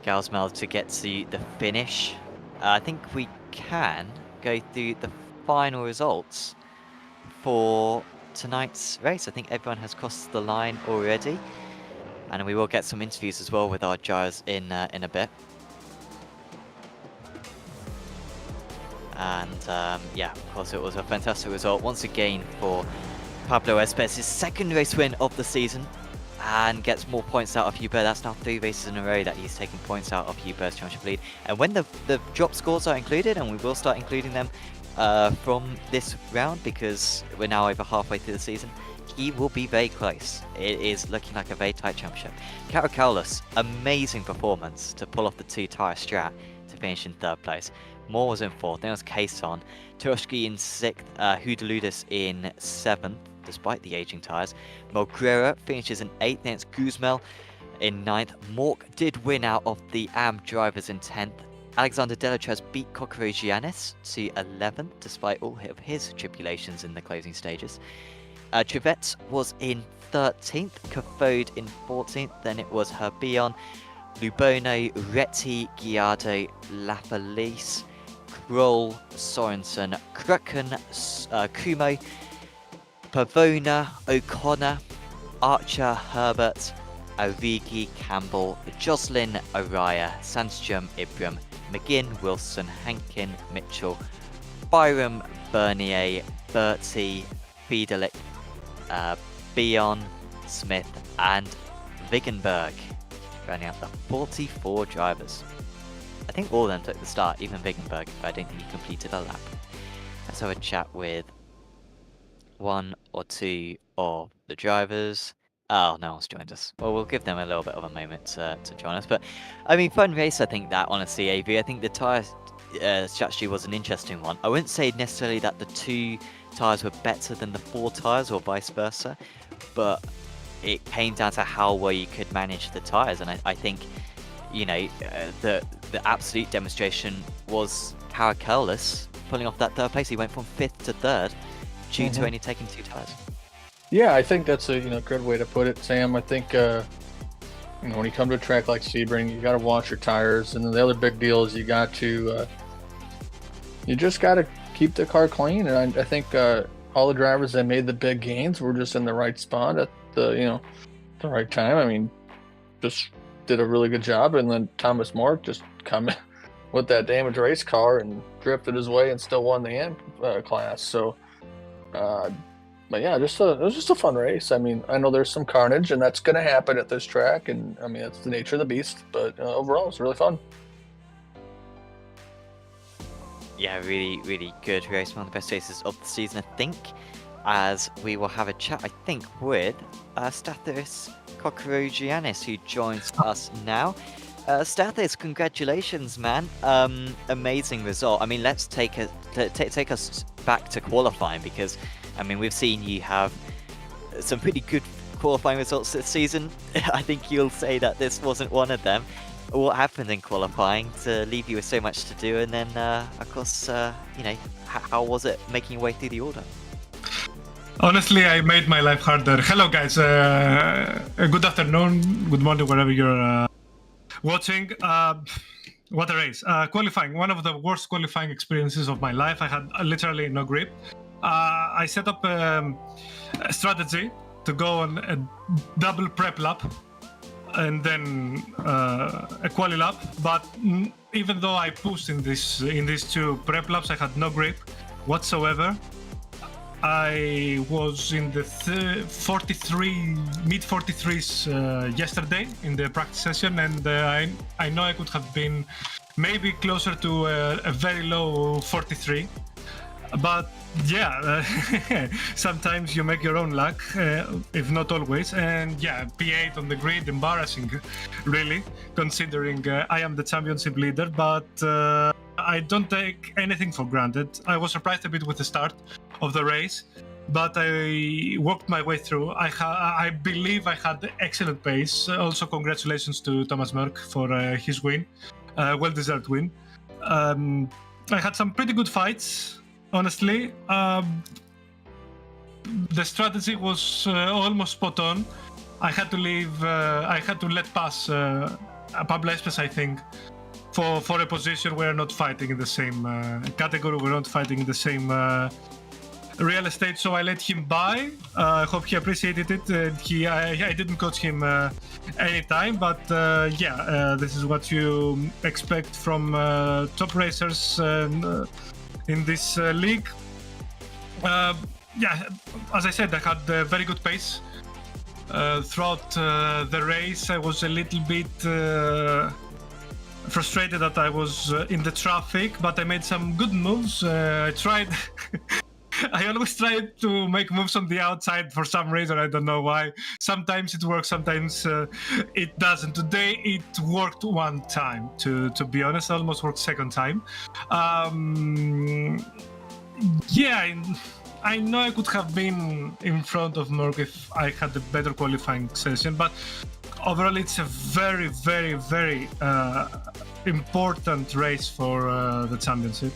Galsmel to get to the finish. I think we can go through the final results for tonight's race. I think everyone has crossed the line already, and we will get some interviews as well with our drivers in a bit. And yeah, of course, it was a fantastic result once again for Pablo Espes' second race win of the season, and gets more points out of Hubert. That's now 3 races in a row that he's taken points out of Hubert's championship lead. And when the drop scores are included, and we will start including them from this round because we're now over halfway through the season, he will be very close. It is looking like a very tight championship. Karakaulis, amazing performance to pull off the 2-tyre strat to finish in 3rd place. Moore was in 4th, then it was Kason, Turoshki in 6th, Hudaludis in 7th, despite the aging tyres. Mulgrera finishes in 8th, then it's Guzmel in 9th. Mork did win out of the AM drivers in 10th. Alexander Delatres beat Kokorogiannis to 11th, despite all of his tribulations in the closing stages. Trivets was in 13th, Cathode in 14th, then it was Herbion, Lubono, Reti, Giardo, Lafalise, Kroll, Sorensen, Krucken, Kumo, Pavona, O'Connor, Archer, Herbert, Origi, Campbell, Jocelyn, Araya, Sandstrom, Ibram, McGinn, Wilson, Hankin, Mitchell, Byram, Bernier, Bertie, Fiedelic, Bion, Smith, and Wiggenberg, rounding out the 44 drivers. I think all of them took the start, even Wiggenberg, but I don't think he completed a lap. Let's have a chat with 1 or 2 of the drivers. Oh, no one's joined us. Well, we'll give them a little bit of a moment to join us. But, I mean, fun race, I think, that, honestly, AV. I think the tyre strategy was an interesting one. I wouldn't say necessarily that the 2 tyres were better than the 4 tyres or vice versa, but it came down to how well you could manage the tyres. And I think, you know, the absolute demonstration was Karakaulis pulling off that 3rd place. He went from 5th to 3rd due to only taking 2 tyres. Yeah, I think that's a good way to put it, Sam. I think when you come to a track like Sebring, you got to watch your tires, and then the other big deal is you just got to keep the car clean. And I think all the drivers that made the big gains were just in the right spot at the right time. I mean, just did a really good job, and then Thomas Mork just come in with that damaged race car and drifted his way and still won the AM class. So. But yeah, it was just a fun race. I mean, I know there's some carnage, and that's going to happen at this track, and I mean, that's the nature of the beast. But overall, it's really fun. Yeah, really, really good race. One of the best races of the season, I think. As we will have a chat, I think, with Stathis Kokorogiannis, who joins us now. Stathis, congratulations, man! Amazing result. I mean, let's take us back to qualifying, because I mean, we've seen you have some pretty good qualifying results this season. I think you'll say that this wasn't one of them. What happened in qualifying to leave you with so much to do? And then, of course, how was it making your way through the order? Honestly, I made my life harder. Hello, guys. Good afternoon, good morning, wherever you're watching. What a race. Qualifying, one of the worst qualifying experiences of my life. I had literally no grip. I set up a strategy to go on a double prep lap and then a quali lap. But even though I pushed in these 2 prep laps, I had no grip whatsoever. I was in the mid 43s yesterday in the practice session, and I know I could have been maybe closer to a very low 43. But yeah, sometimes you make your own luck, if not always. And yeah, P8 on the grid, embarrassing, really, considering I am the championship leader. But I don't take anything for granted. I was surprised a bit with the start of the race, but I worked my way through. I believe I had excellent pace. Also, congratulations to Thomas Merck for his win, well-deserved win. I had some pretty good fights. Honestly, the strategy was almost spot on. I had to let pass Pablo Espes, I think, for a position we're not fighting in the same category, we're not fighting in the same real estate, so I let him by. I hope he appreciated it. I didn't coach him any time, but this is what you expect from top racers in this league. As I said, I had a very good pace throughout the race. I was a little bit frustrated that I was in the traffic, but I made some good moves. I tried. I always try to make moves on the outside for some reason. I don't know why. Sometimes it works, sometimes it doesn't. Today it worked one time. To be honest, almost worked second time. I know I could have been in front of Merck if I had a better qualifying session, but overall it's a very, very, very important race for the championship.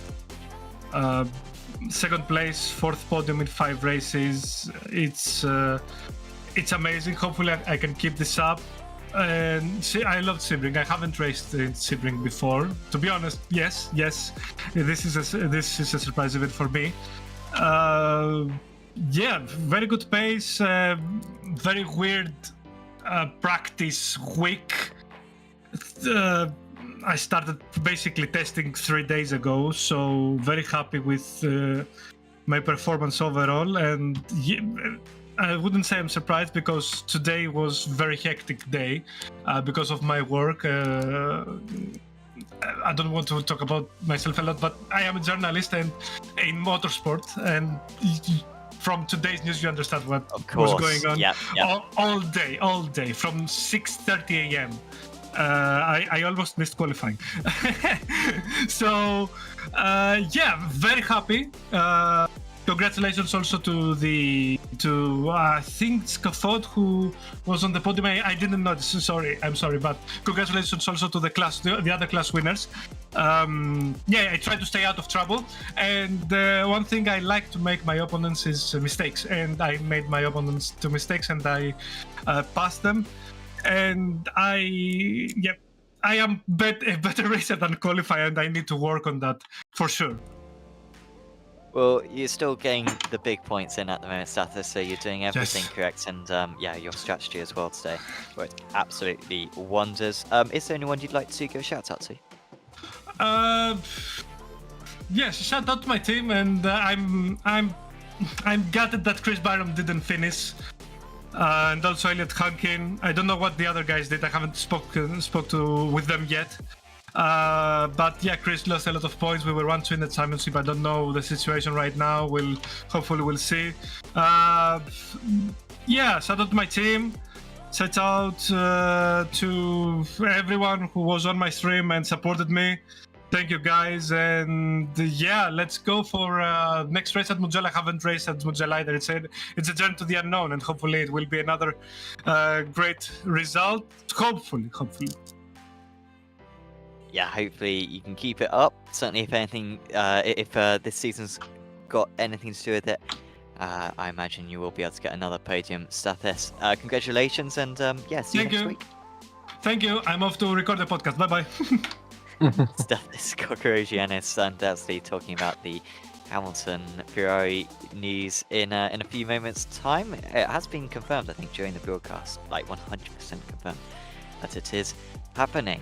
Second place, fourth podium in 5 races. It's amazing. Hopefully I can keep this up. And I love Sebring. I haven't raced in Sebring before. To be honest, yes. This is a surprise event for me. Very good pace. Very weird practice week. I started basically testing 3 days ago, so very happy with my performance overall. And I wouldn't say I'm surprised because today was very hectic day because of my work. I don't want to talk about myself a lot, but I am a journalist and in motorsport, and from today's news you understand what was going on. All day from 6:30 a.m. I almost missed qualifying. So very happy. Congratulations also to I think Scaffold, who was on the podium. I didn't notice. I'm sorry, but congratulations also to the other class winners. I try to stay out of trouble, and one thing I like to make my opponents is mistakes, and I made my opponents to mistakes, and I passed them. And I am a better racer than qualifier, and I need to work on that for sure. Well, you're still getting the big points in at the moment, Stathis, so you're doing everything correct, and your strategy as well today worked absolutely wonders. Is there anyone you'd like to give a shout out to? Yes, shout out to my team, and I'm gutted that Chris Byram didn't finish. And also Elliot Hankin. I don't know what the other guys did. I haven't spoke with them yet. But Chris lost a lot of points. We were 1-2 in the championship. I don't know the situation right now. Hopefully we'll see. Shout out to my team. Shout out to everyone who was on my stream and supported me. Thank you guys, and let's go for next race at Mugello. I haven't raced at Mugello either. It's a journey to the unknown, and hopefully it will be another great result. Hopefully. Yeah, hopefully you can keep it up. Certainly, if anything, if this season's got anything to do with it, I imagine you will be able to get another podium. Stathis, congratulations, and see you next week. Thank you. I'm off to record the podcast. Bye bye. Stathis Kokorogiannis undoubtedly talking about the Hamilton Ferrari news in a few moments' time. It has been confirmed, I think, during the broadcast, like 100% confirmed that it is happening.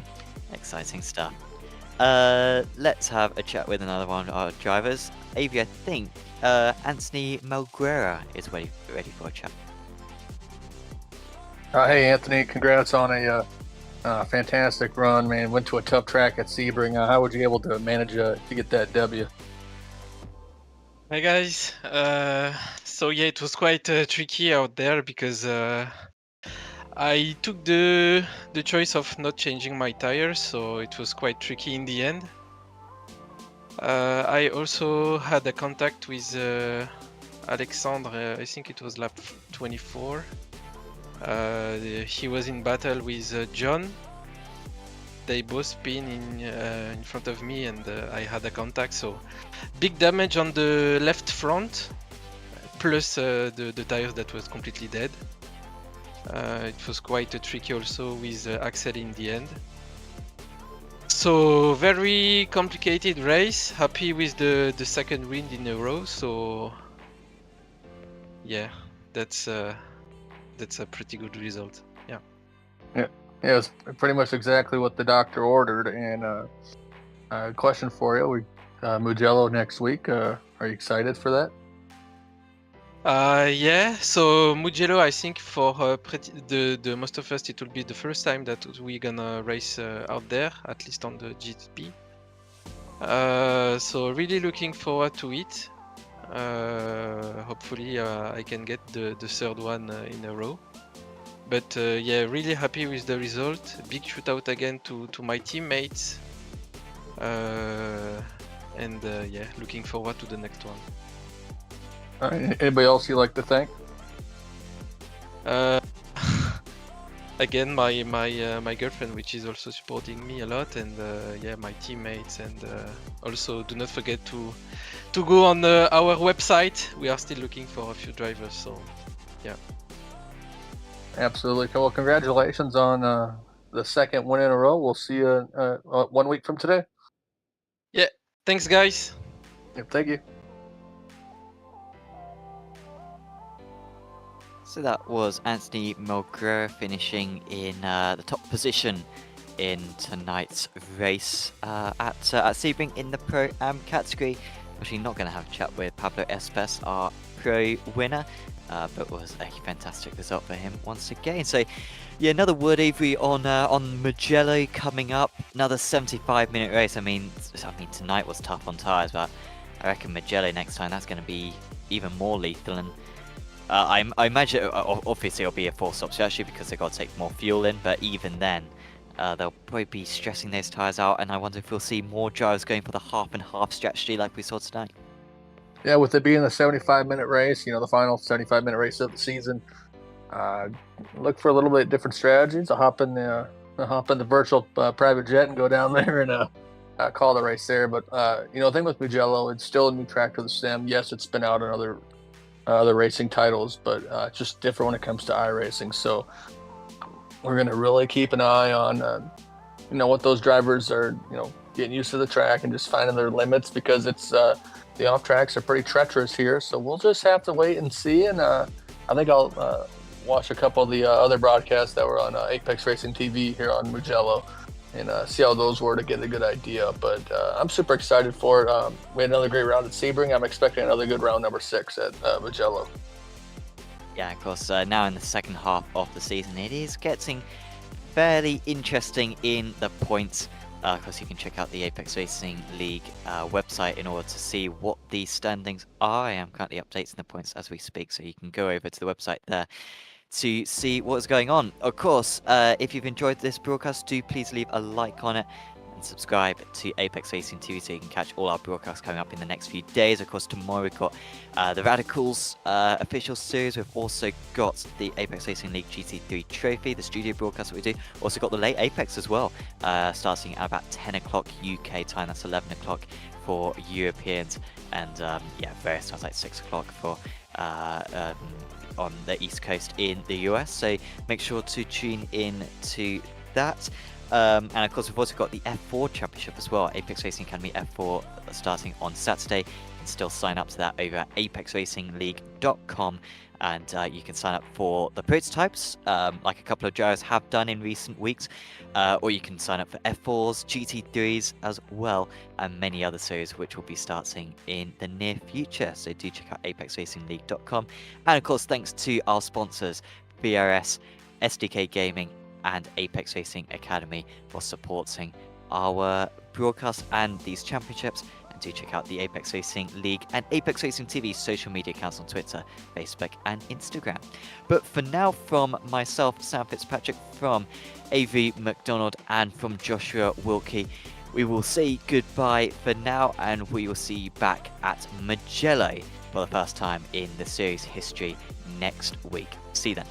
Exciting stuff. Let's have a chat with another one of our drivers. Avi, I think Anthony Melguera is ready for a chat. Hey Anthony, congrats on a fantastic run, man. Went to a tough track at Sebring. How were you able to manage to get that W? Hi guys. It was quite tricky out there because I took the choice of not changing my tires, so it was quite tricky in the end. I also had a contact with Alexandre. I think it was lap 24. He was in battle with John. They both spin in front of me, and I had a contact. So big damage on the left front, plus the tires that was completely dead. It was quite tricky also with Axel in the end. So very complicated race. Happy with the second win in a row. So yeah, that's a pretty good result. Yeah. Yeah, it's pretty much exactly what the doctor ordered. And question for you: Mugello next week. Are you excited for that? Yeah. So Mugello, I think for the most of us, it will be the first time that we're gonna race out there, at least on the GTP. So really looking forward to it. Hopefully, I can get the third one in a row. But yeah, really happy with the result. Big shootout again to my teammates. And yeah, looking forward to the next one. All right. Anybody else you like to thank? Again, my girlfriend, which is also supporting me a lot, and yeah, my teammates, and also do not forget to go on our website. We are still looking for a few drivers, so yeah. Absolutely. Well, congratulations on the second win in a row. We'll see you 1 week from today. Yeah, thanks, guys. Yep, thank you. So that was Anthony Mulgrew finishing in the top position in tonight's race at Sebring in the Pro-Am category. Actually not going to have a chat with Pablo Espes, our Pro winner, but was a fantastic result for him once again. So yeah, another word Avery on Mugello coming up, another 75-minute race. I mean tonight was tough on tyres, but I reckon Mugello next time, that's going to be even more lethal. And I imagine obviously it'll be a 4-stop strategy because they've got to take more fuel in, but even then they'll probably be stressing those tyres out, and I wonder if we'll see more drivers going for the half and half strategy like we saw tonight. Yeah, with it being a 75-minute race, the final 75-minute race of the season, look for a little bit different strategies. I'll hop in the virtual private jet and go down there and call the race there. But the thing with Mugello, it's still a new track to the sim. Yes, it's been out on other racing titles, but it's just different when it comes to iRacing. So we're going to really keep an eye on what those drivers are getting used to the track and just finding their limits, because it's the off tracks are pretty treacherous here. So we'll just have to wait and see. And I think I'll watch a couple of the other broadcasts that were on Apex Racing TV here on Mugello and see how those were to get a good idea. But I'm super excited for it. We had another great round at Sebring. I'm expecting another good round number 6 at Mugello. Yeah, of course, now in the second half of the season, it is getting fairly interesting in the points. Of course, you can check out the Apex Racing League website in order to see what the standings are. I am currently updating the points as we speak, so you can go over to the website there to see what's going on. Of course, if you've enjoyed this broadcast, do please leave a like on it and subscribe to Apex Racing TV so you can catch all our broadcasts coming up in the next few days. Of course, tomorrow we've got the Radicals official series. We've also got the Apex Racing League GT3 trophy, the studio broadcast that we do. Also got the late Apex as well, starting at about 10 o'clock UK time. That's 11 o'clock for Europeans, and yeah, various times like 6 o'clock for on the East Coast in the US. So make sure to tune in to that. And of course, we've also got the F4 Championship as well, Apex Racing Academy F4, starting on Saturday. You can still sign up to that over at apexracingleague.com, and you can sign up for the prototypes, like a couple of drivers have done in recent weeks, or you can sign up for F4s, GT3s as well, and many other series which will be starting in the near future. So do check out apexracingleague.com. And of course, thanks to our sponsors, BRS, SDK Gaming, and Apex Racing Academy for supporting our broadcast and these championships. And do check out the Apex Racing League and Apex Racing TV social media accounts on Twitter, Facebook and Instagram. But for now, from myself, Sam Fitzpatrick, from AV McDonald and from Joshua Wilkie, we will say goodbye for now, and we will see you back at Mugello for the first time in the series history next week. See you then.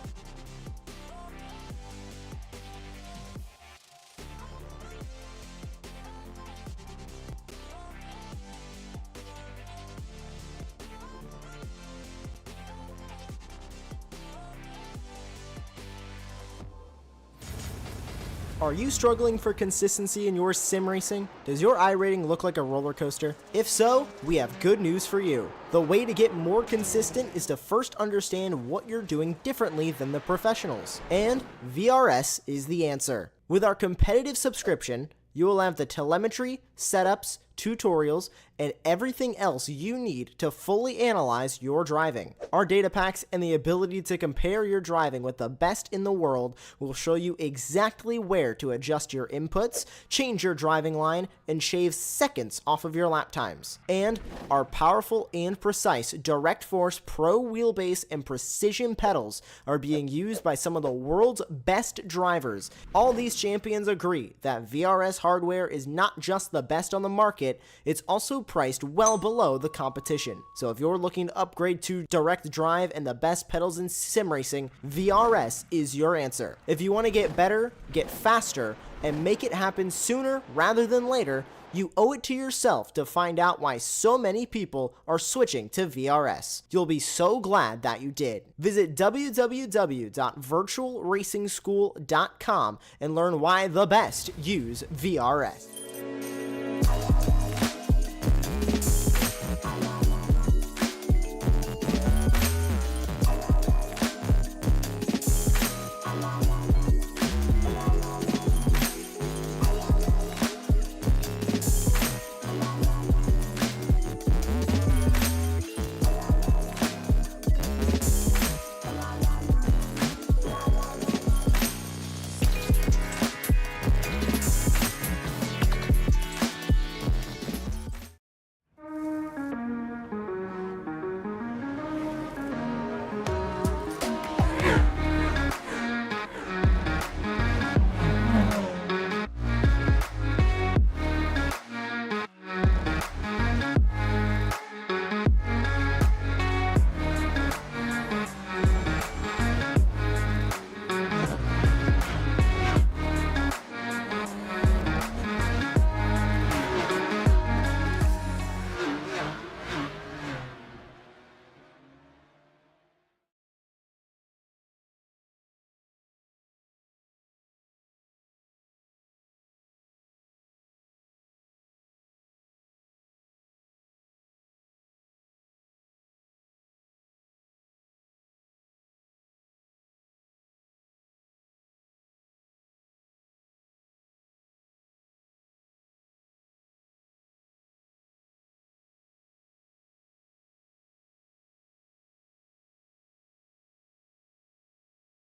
Are you struggling for consistency in your sim racing? Does your iRating look like a roller coaster? If so, we have good news for you. The way to get more consistent is to first understand what you're doing differently than the professionals. And VRS is the answer. With our competitive subscription, you will have the telemetry, setups, tutorials, and everything else you need to fully analyze your driving. Our data packs and the ability to compare your driving with the best in the world will show you exactly where to adjust your inputs, change your driving line, and shave seconds off of your lap times. And our powerful and precise Direct Force Pro wheelbase and precision pedals are being used by some of the world's best drivers. All these champions agree that VRS hardware is not just the best on the market, it's also priced well below the competition. So if you're looking to upgrade to direct drive and the best pedals in sim racing, VRS is your answer. If you want to get better, get faster, and make it happen sooner rather than later, you owe it to yourself to find out why so many people are switching to VRS. You'll be so glad that you did. Visit www.virtualracingschool.com and learn why the best use VRS.